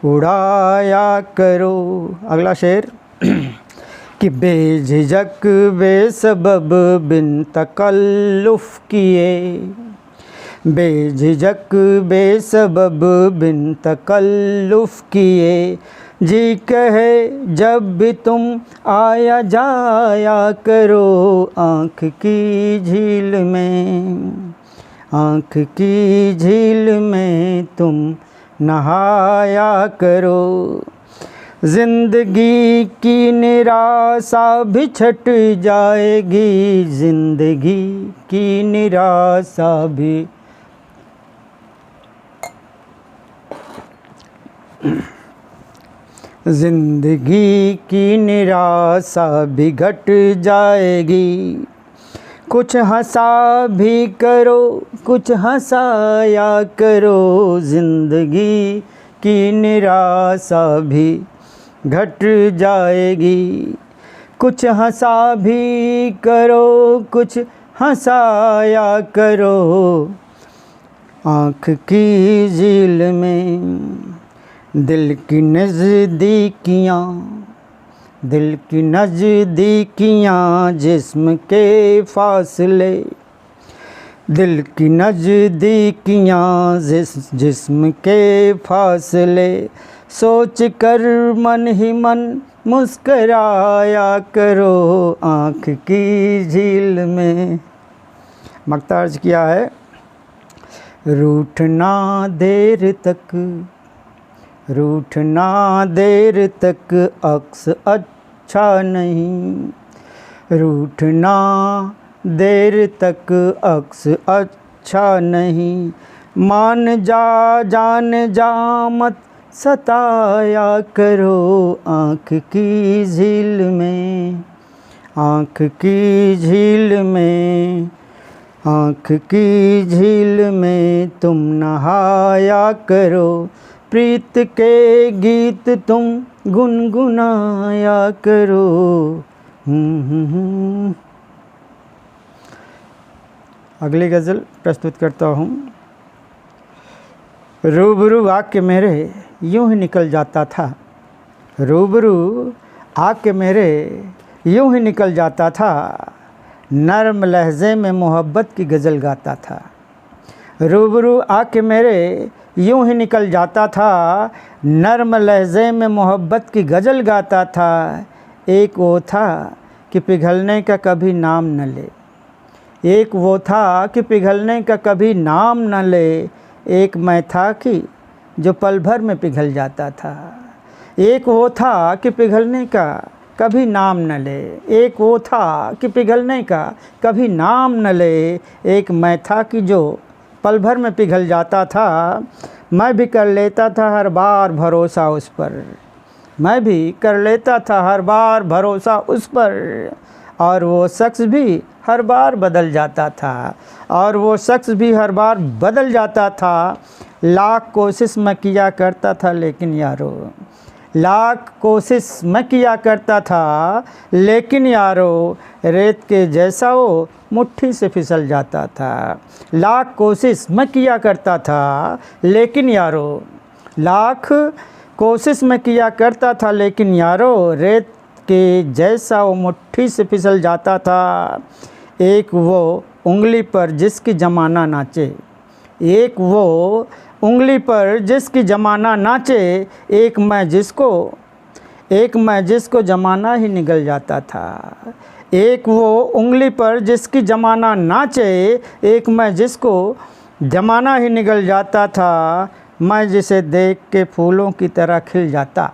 उड़ाया करो। अगला शेर कि बेझिझक बेसबब बिन तकल्लुफ़ किए, बेझिझक बेसबब बिन तकल्लुफ़ किए। जी कहे जब भी तुम आया जाया करो, आँख की झील में, आँख की झील में तुम नहाया करो। ज़िंदगी की निराशा भी छट जाएगी, ज़िंदगी की निराशा भी ज़िंदगी की निराशा भी घट जाएगी। कुछ हंसा भी करो, कुछ हंसाया करो, ज़िंदगी की निराशा भी घट जाएगी। कुछ हंसा भी करो, कुछ हंसाया करो, आँख की झील में। दिल की नज़दीकियाँ, दिल की नज़दीकियाँ जिस्म के फासले, दिल की नज़दीकियाँ जिस्म के फासले। सोच कर मन ही मन मुस्कराया करो, आँख की झील में। मक्ता अर्ज किया है, रूठना देर तक, रूठना देर तक अक्स अच्छा नहीं, रूठना देर तक अक्स अच्छा नहीं। मान जा जान जा मत सताया करो, आँख की झील में, आँख की झील में, आँख की झील में तुम नहाया करो। प्रीत के गीत तुम गुनगुनाया करो। अगली गज़ल प्रस्तुत करता हूँ। रूबरू आके मेरे यूं ही निकल जाता था, रूबरू आके मेरे यूं ही निकल जाता था, नर्म लहजे में मोहब्बत की गज़ल गाता था। रूबरू आके मेरे यूं ही निकल जाता था, नर्म लहजे में मोहब्बत की गज़ल गाता था। एक वो था कि पिघलने का कभी नाम न ले, एक वो था कि पिघलने का कभी नाम न ले, एक मैं था कि जो पल भर में पिघल जाता था। एक वो था कि पिघलने का कभी नाम न ले, एक वो था कि पिघलने का कभी नाम न ले, एक मैं था कि जो पल भर में पिघल जाता था। मैं भी कर लेता था हर बार भरोसा उस पर, मैं भी कर लेता था हर बार भरोसा उस पर, और वो शख्स भी हर बार बदल जाता था, और वो शख्स भी हर बार बदल जाता था। लाख कोशिश मैं किया करता था लेकिन यारो, लाख कोशिश मैं किया करता था लेकिन यारो, रेत के जैसा वो मुट्ठी से फिसल जाता था। लाख कोशिश मैं किया करता था लेकिन यारो, लाख कोशिश मैं किया करता था लेकिन यारो, रेत के जैसा वो मुट्ठी से फिसल जाता था। एक वो उंगली पर जिसकी ज़माना नाचे, एक वो उंगली पर जिसकी ज़माना नाचे, एक मैं जिसको ज़माना ही निगल जाता था। एक वो उंगली पर जिसकी ज़माना नाचे, एक मैं जिसको ज़माना ही निगल जाता था। मैं जिसे देख के फूलों की तरह खिल जाता,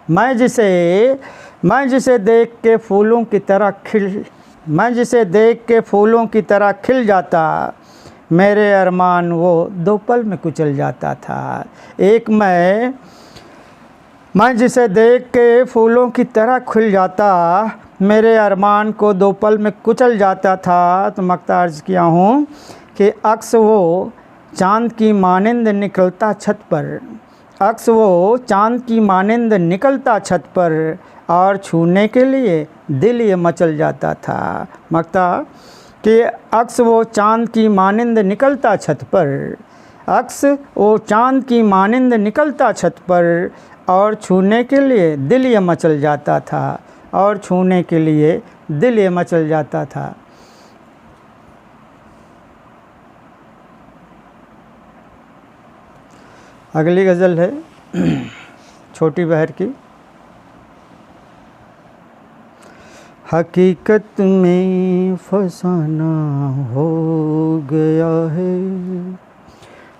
मैं जिसे देख के फूलों की तरह खिल जाता, मेरे अरमान वो दो पल में कुचल जाता था। एक मैं जिसे देख के फूलों की तरह खिल जाता, मेरे अरमान को दो पल में कुचल जाता था। तो मक्ता अर्ज़ किया हूँ कि अक्स वो चाँद की मानिंद निकलता छत पर, अक्स वो चाँद की मानिंद निकलता छत पर, और छूने के लिए दिल ये मचल जाता था। मक्ता कि अक्स वो चाँद की मानिंद निकलता छत पर, अक्स वो चाँद की मानिंद निकलता छत पर, और छूने के लिए दिल ये मचल जाता था, और छूने के लिए दिल ये मचल जाता था। अगली गज़ल है छोटी बहर की। हकीकत में फसाना हो गया है,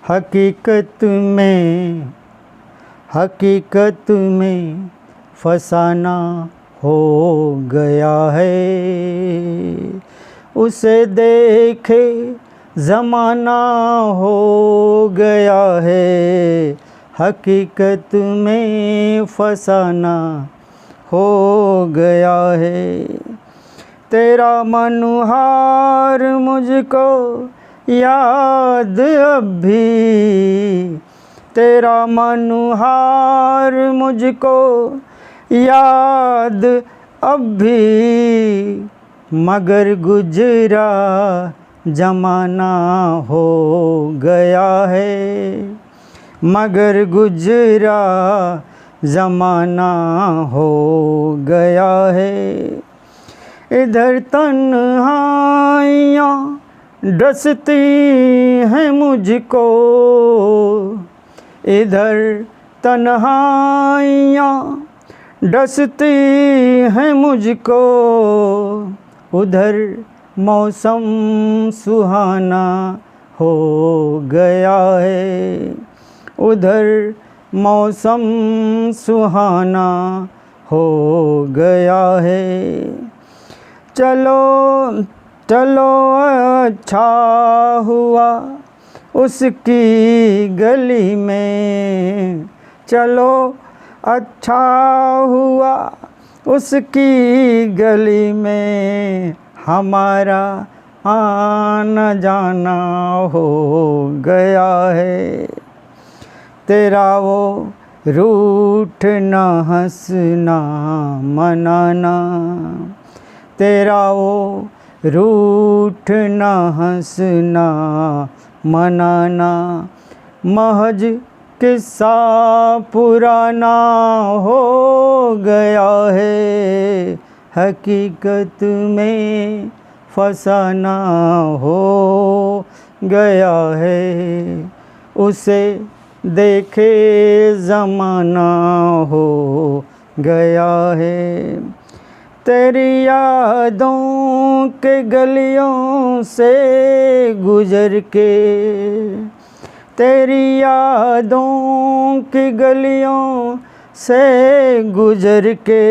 हकीकत में फसाना हो गया है। उसे देखे ज़माना हो गया है, हकीकत में फसाना हो गया है। तेरा मनुहार मुझको याद अब भी, तेरा मनुहार मुझको याद अब भी, मगर गुजरा ज़माना हो गया है, मगर गुजरा ज़माना हो गया है। इधर तन्हाइयाँ डसती हैं मुझको, इधर तन्हाइयाँ डसती हैं मुझको, उधर मौसम सुहाना हो गया है, उधर मौसम सुहाना हो गया है। चलो चलो अच्छा हुआ उसकी गली में, चलो अच्छा हुआ उसकी गली में, हमारा आना जाना हो गया है। तेरा वो रूठना हंसना मनाना, तेरा वो रूठना हंसना मनाना, महज किस्सा पुराना हो गया है, हकीकत में फसाना हो गया है। उसे देखे ज़माना हो गया है। तेरी यादों के गलियों से गुजर के, तेरी यादों की गलियों से गुजर के,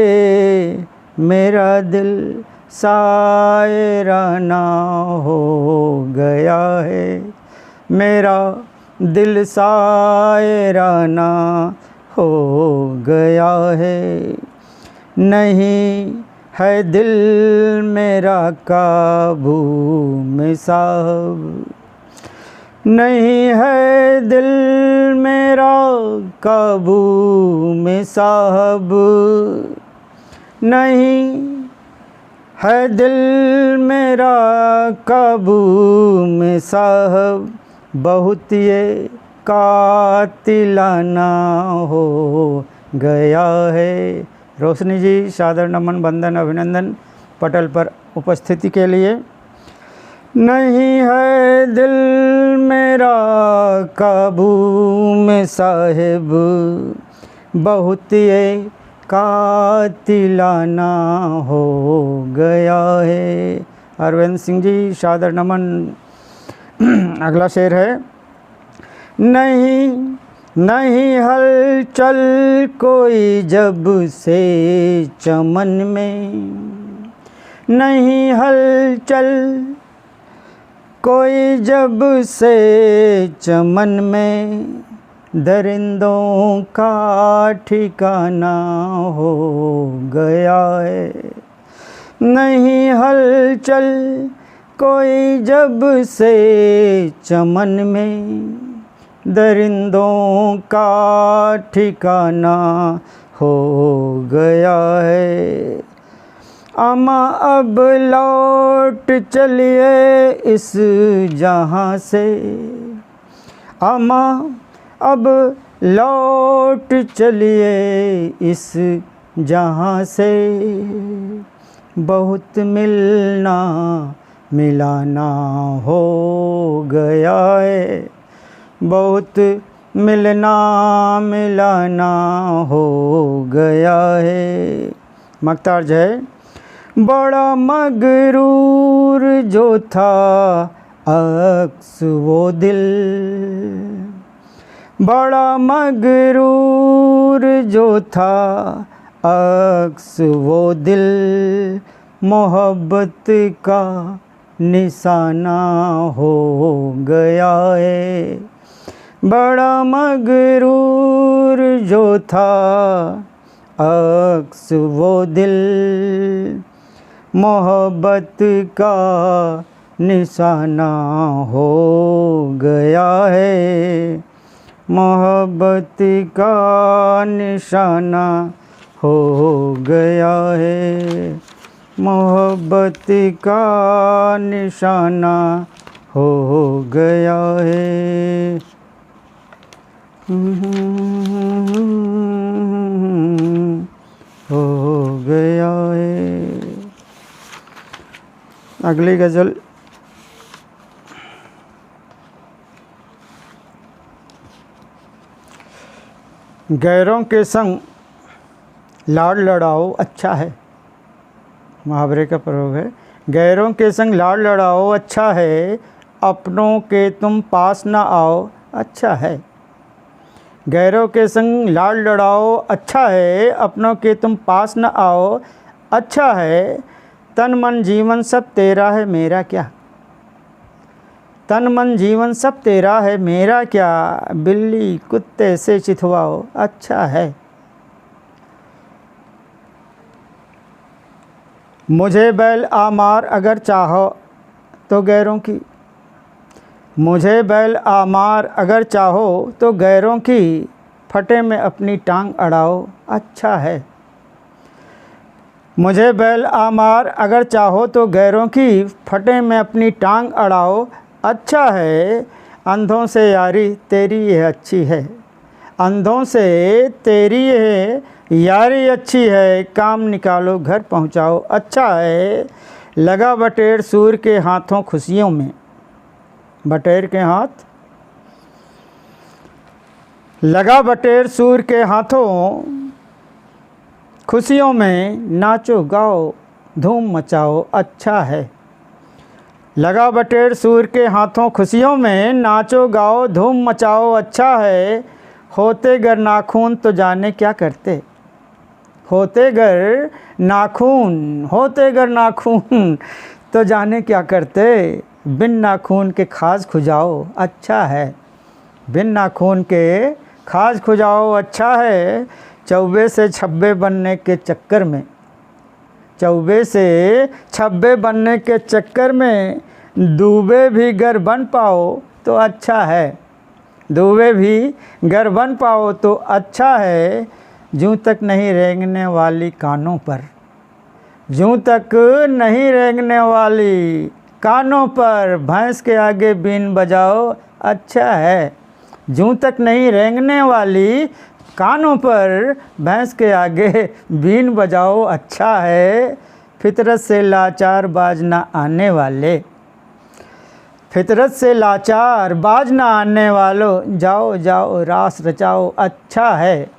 मेरा दिल शायराना हो गया है, मेरा दिल शायराना हो गया है। नहीं है दिल मेरा काबू में साहब, नहीं है दिल मेरा काबू में साहब, नहीं है दिल मेरा काबू में साहब। बहुत ये कातिलाना हो गया है। रोशनी जी सादर नमन, बंदन, अभिनंदन पटल पर उपस्थिति के लिए। नहीं है दिल मेरा काबू में साहिब, बहुत ये कातिलाना हो गया है। अरविंद सिंह जी सादर नमन। अगला शेर है, नहीं नहीं हलचल कोई जब से चमन में, नहीं हलचल कोई जब से चमन में, दरिंदों का ठिकाना हो गया है। नहीं हलचल कोई जब से चमन में, दरिंदों का ठिकाना हो गया है। अमा अब लौट चलिए इस जहाँ से, अमा अब लौट चलिए इस जहाँ से, बहुत मिलना मिलाना हो गया है, बहुत मिलना मिलाना हो गया है। मक्तार जय। बड़ा मगरूर जो था अक्स वो दिल, बड़ा मगरूर जो था अक्स वो दिल, मोहब्बत का निशाना हो गया है। बड़ा मगरूर जो था अक्स वो दिल, मोहब्बत का निशाना हो गया है, मोहब्बत का निशाना हो गया है, मोहब्बत का निशाना हो गया है। हो गया है। अगली गज़ल, गैरों के संग लाड़ लड़ाओ अच्छा है, मुहावरे का प्रयोग है। गैरों के संग लाड़ लड़ाओ अच्छा है, अपनों के तुम पास न आओ अच्छा है। गैरों के संग लाड़ लड़ाओ अच्छा है, अपनों के तुम पास न आओ अच्छा है। तन मन जीवन सब तेरा है मेरा क्या, तन मन जीवन सब तेरा है मेरा क्या, बिल्ली कुत्ते से चितवाओ अच्छा है। मुझे बैल आमार अगर चाहो तो गैरों की, मुझे बैल आमार अगर चाहो तो गैरों की, फटे में अपनी टांग अड़ाओ अच्छा है। मुझे बैल आमार अगर चाहो तो गैरों की, फटे में अपनी टांग अड़ाओ अच्छा है। अंधों से यारी तेरी ये अच्छी है, अंधों से तेरी है यारी अच्छी है, काम निकालो घर पहुँचाओ अच्छा है। लगा बटेर सूर के हाथों खुशियों में, बटेर के हाथ, लगा बटेर सूर के हाथों खुशियों में, नाचो गाओ धूम मचाओ अच्छा है। लगा बटेर सूर के हाथों खुशियों में, नाचो गाओ धूम मचाओ अच्छा है। होते गर नाखून तो जाने क्या करते, होते गर नाखून, होते गर नाखून तो जाने क्या करते। बिन नाखून के खाज खुजाओ अच्छा है, बिन नाखून के खाज खुजाओ अच्छा है। चौबे से छब्बे बनने के चक्कर में, चौबे से छब्बे बनने के चक्कर में, दूबे भी गर बन पाओ तो अच्छा है, दूबे भी गर बन पाओ तो अच्छा है। जूं तक नहीं रेंगने वाली कानों पर, जूं तक नहीं रेंगने वाली कानों पर, भैंस के आगे बीन बजाओ अच्छा है। जूं तक नहीं रेंगने वाली कानों पर, भैंस के आगे बीन बजाओ अच्छा है। फितरत से लाचार बाज ना आने वाले, फितरत से लाचार बाज ना आने वालों, जाओ जाओ रास रचाओ अच्छा है,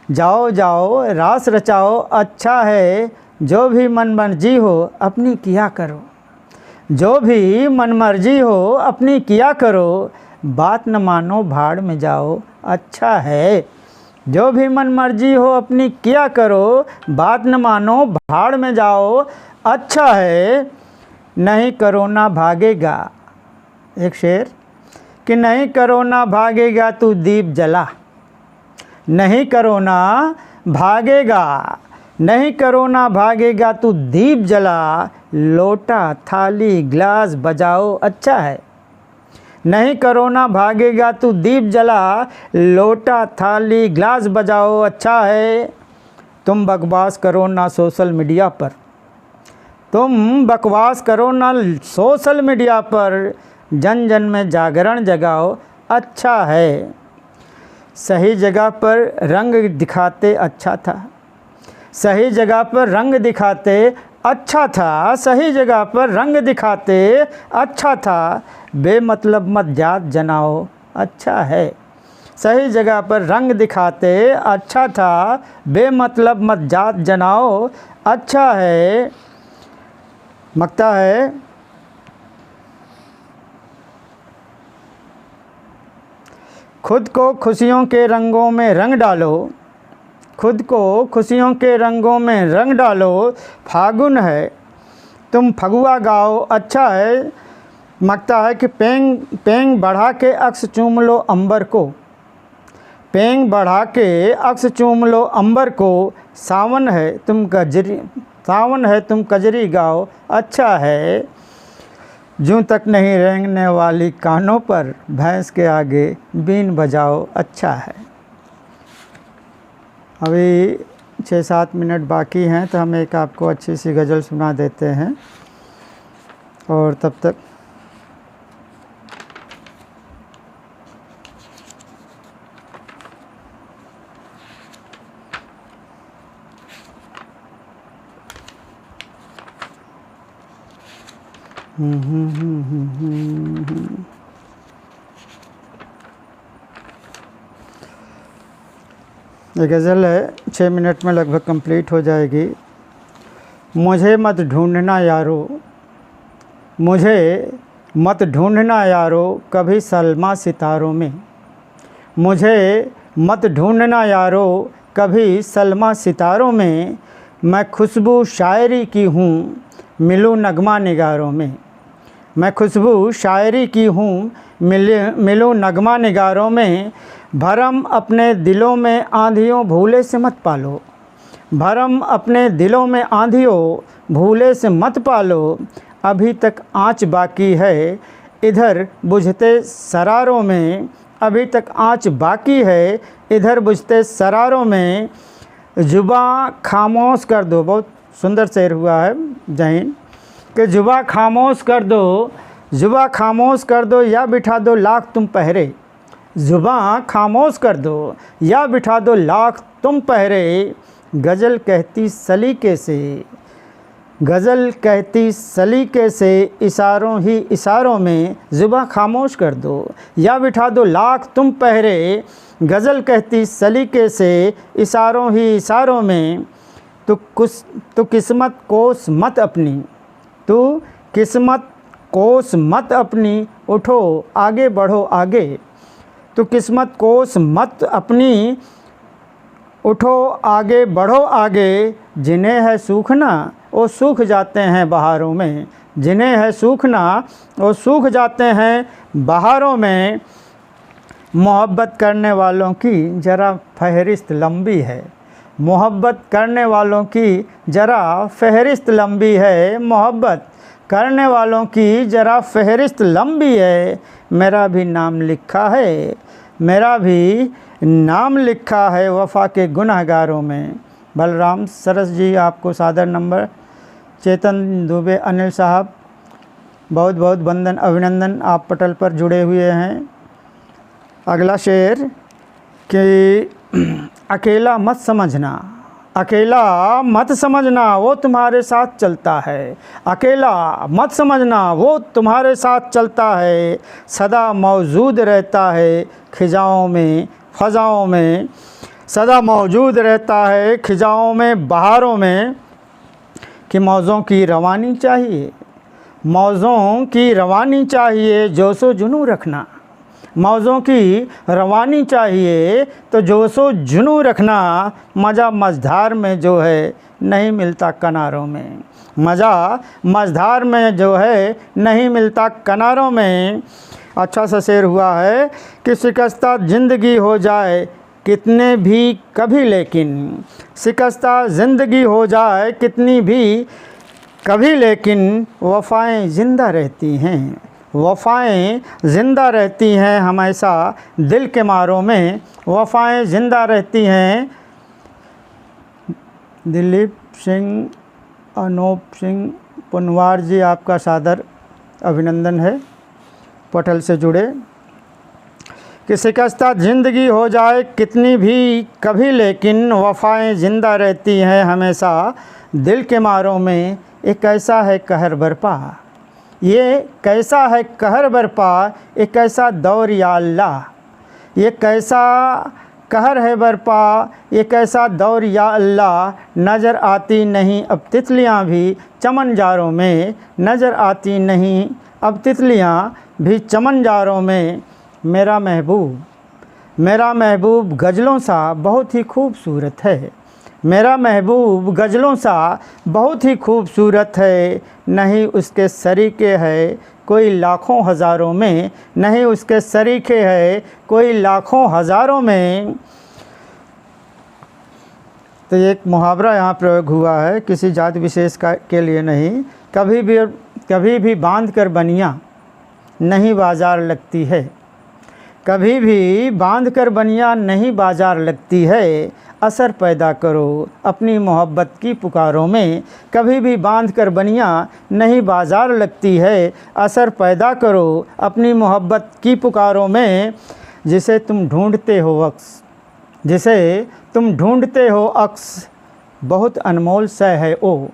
जाओ जाओ रास रचाओ अच्छा है। जो भी मन मर्जी हो अपनी किया करो, जो भी मन मर्जी हो अपनी किया करो। बात न मानो भाड़ में जाओ अच्छा है, जो भी मन मर्जी हो अपनी किया करो। बात न मानो भाड़ में जाओ अच्छा है। नहीं कोरोना भागेगा, एक शेर कि नहीं कोरोना भागेगा तू दीप जला, नहीं कोरोना भागेगा, नहीं कोरोना भागेगा तू दीप जला। लोटा थाली गिलास बजाओ अच्छा है, नहीं कोरोना भागेगा तू दीप जला। लोटा थाली गिलास बजाओ अच्छा है। तुम बकवास करो ना सोशल मीडिया पर, तुम बकवास करो ना सोशल मीडिया पर, जन जन में जागरण जगाओ अच्छा है। सही जगह पर रंग दिखाते अच्छा था, सही जगह पर रंग दिखाते अच्छा था, सही जगह पर रंग दिखाते अच्छा था। बेमतलब मत जात जनाओ अच्छा है, सही जगह पर रंग दिखाते अच्छा था। बेमतलब मत जात जनाओ अच्छा है। मकता है खुद को खुशियों के रंगों में रंग डालो, खुद को खुशियों के रंगों में रंग डालो। फागुन है तुम फगुआ गाओ अच्छा है। मकता है कि पेंग पेंग बढ़ा के अक्स चूम लो अंबर को, पेंग बढ़ा के अक्स चूम लो अंबर को। सावन है तुम कजरी, सावन है तुम कजरी गाओ अच्छा है। जूं तक नहीं रेंगने वाली कानों पर, भैंस के आगे बीन बजाओ अच्छा है। अभी 6-7 मिनट बाकी हैं तो हम एक आपको अच्छी सी गज़ल सुना देते हैं और तब तक ये गज़ल है 6 मिनट में लगभग कंप्लीट हो जाएगी। मुझे मत ढूंढना यारो, मुझे मत ढूंढना यारो कभी सलमा सितारों में, मुझे मत ढूंढना यारो कभी सलमा सितारों में। मैं खुशबू शायरी की हूँ मिलूँ नगमा निगारों में, मैं खुशबू शायरी की हूँ मिलूँ नगमा निगारों में। भरम अपने दिलों में आंधियों भूले से मत पालो, भरम अपने दिलों में आंधियों भूले से मत पालो। अभी तक आँच बाकी है इधर बुझते सरारों में, अभी तक आँच बाकी है इधर बुझते सरारों में। जुबां खामोश कर दो, बहुत सुंदर शेर हुआ है जहीन कि जुबां खामोश कर दो, जुबां खामोश कर दो या बिठा दो लाख तुम पहरे, ज़ुबां खामोश कर दो या बिठा दो लाख तुम पहरे, गज़ल कहती सलीके से, गज़ल कहती सलीके से, इशारों ही इशारों में ज़ुबां खामोश कर दो या बिठा दो लाख तुम पहरे, गज़ल कहती सलीके से, इशारों ही इशारों में। तो किस्मत कोस मत अपनी, तू किस्मत कोस मत अपनी, उठो आगे बढ़ो आगे। तो किस्मत कोस मत अपनी, उठो आगे बढ़ो आगे। जिन्हें है सूखना वो सूख जाते हैं बहारों में, जिन्हें है सूखना वो सूख जाते हैं बहारों में। मोहब्बत करने वालों की ज़रा फहरिस्त लंबी है, मोहब्बत करने वालों की ज़रा फहरिस्त लंबी है, मोहब्बत करने वालों की ज़रा फहरिस्त लंबी है। मेरा भी नाम लिखा है, मेरा भी नाम लिखा है वफ़ा के गुनहगारों में। बलराम सरस जी आपको सादर नंबर। चेतन दुबे अनिल साहब बहुत बहुत वंदन अभिनंदन, आप पटल पर जुड़े हुए हैं। अगला शेर कि अकेला मत समझना, अकेला मत समझना वो तुम्हारे साथ चलता है, अकेला मत समझना वो तुम्हारे साथ चलता है। सदा मौजूद रहता है खिजाओं में फ़ज़ाओं में, सदा मौजूद रहता है खिजाओं में बहारों में। कि मौज़ों की रवानी चाहिए, मौज़ों की रवानी चाहिए, जोशो जुनू रखना, मौज़ों की रवानी चाहिए तो जोशो जुनू रखना। मज़ा मझधार में जो है नहीं मिलता किनारों में, मज़ा मझधार में जो है नहीं मिलता किनारों में। अच्छा सा शेर हुआ है कि शिकस्ता ज़िंदगी हो जाए कितने भी कभी लेकिन, शिकस्ता ज़िंदगी हो जाए कितनी भी कभी लेकिन, वफ़ाएं ज़िंदा रहती हैं, वफ़ाएं ज़िंदा रहती हैं हमेशा दिल के मारों में, वफ़ाएं ज़िंदा रहती हैं। दिलीप सिंह अनूप सिंह पुनवार जी आपका सादर अभिनंदन है, पटल से जुड़े। कि शिकस्ता ज़िंदगी हो जाए कितनी भी कभी लेकिन, वफ़ाएं ज़िंदा रहती हैं हमेशा दिल के मारों में। एक ऐसा है कहर बरपा, ये कैसा है कहर बरपा, एक ऐसा दौर या अल्लाह, ये कैसा कहर है बरपा, एक ऐसा दौर या अल्लाह। नज़र आती नहीं अब तितलियाँ भी चमन जारों में, नज़र आती नहीं अब तितलियाँ भी चमन जारों में। मेरा महबूब गज़लों सा बहुत ही खूबसूरत है, मेरा महबूब गज़लों सा बहुत ही खूबसूरत है। नहीं उसके सरीके है कोई लाखों हज़ारों में, नहीं उसके सरीके है कोई लाखों हज़ारों में। तो एक मुहावरा यहाँ प्रयोग हुआ है, किसी जाति विशेष के लिए नहीं। कभी भी बांध कर बनिया नहीं बाज़ार लगती है, कभी भी बांध कर बनिया नहीं बाज़ार लगती है। असर पैदा करो अपनी मोहब्बत की पुकारों में, कभी भी बांध कर बनिया नहीं बाज़ार लगती है। असर पैदा करो अपनी मोहब्बत की पुकारों में। जिसे तुम ढूंढते हो अक्स, जिसे तुम ढूंढते हो अक्स बहुत अनमोल सा है वो,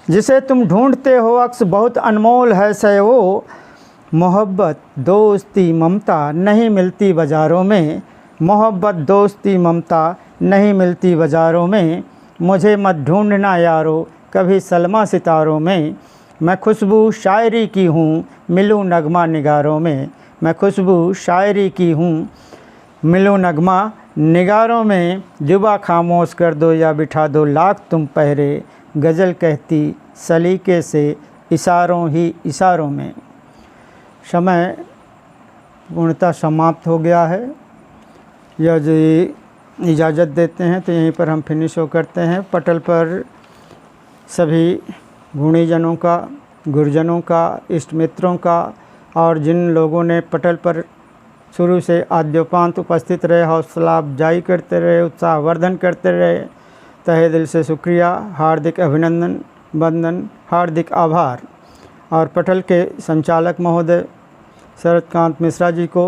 जिसे तुम ढूंढते हो अक्स बहुत अनमोल है से वो। मोहब्बत दोस्ती ममता नहीं मिलती बाज़ारों में, मोहब्बत दोस्ती ममता नहीं मिलती बाज़ारों में। मुझे मत ढूंढना यारो कभी सलमा सितारों में, मैं खुशबू शायरी की हूँ मिलूँ नगमा निगारों में, मैं खुशबू शायरी की हूँ मिलूँ नगमा निगारों में। जुबा खामोश कर दो या बिठा दो लाख तुम पहरे, गज़ल कहती सलीके से इशारों ही इशारों में। समय पूर्णतः समाप्त हो गया है। यह जो इजाज़त देते हैं तो यहीं पर हम फिनिश हो करते हैं। पटल पर सभी गुणीजनों का, गुरुजनों का, इष्ट मित्रों का और जिन लोगों ने पटल पर शुरू से आद्योपांत उपस्थित रहे, हौसला अफजाई करते रहे, उत्साहवर्धन करते रहे, तहे दिल से शुक्रिया, हार्दिक अभिनंदन, वंदन, हार्दिक आभार। और पटल के संचालक महोदय शरदकांत मिश्रा जी को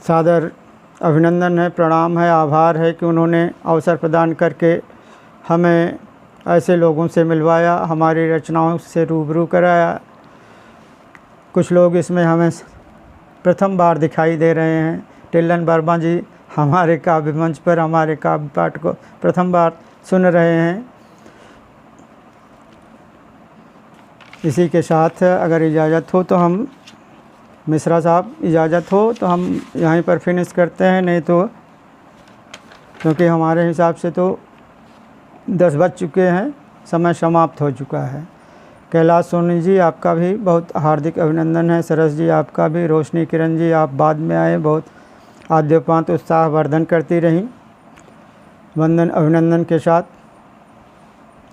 सादर अभिनंदन है, प्रणाम है, आभार है कि उन्होंने अवसर प्रदान करके हमें ऐसे लोगों से मिलवाया, हमारी रचनाओं से रूबरू कराया। कुछ लोग इसमें हमें प्रथम बार दिखाई दे रहे हैं। टिल्लन वर्मा जी हमारे काव्य मंच पर हमारे काव्य पाठ को प्रथम बार सुन रहे हैं। इसी के साथ अगर इजाज़त हो तो हम, मिश्रा साहब इजाज़त हो तो हम यहीं पर फिनिश करते हैं, नहीं तो क्योंकि हमारे हिसाब से तो 10 बज चुके हैं, समय समाप्त हो चुका है। कैलाश सोनी जी आपका भी बहुत हार्दिक अभिनंदन है। सरस जी आपका भी। रोशनी किरण जी आप बाद में आए, बहुत आद्योपांत उत्साहवर्धन करती रहीं। वंदन अभिनंदन के साथ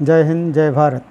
जय हिंद, जय भारत।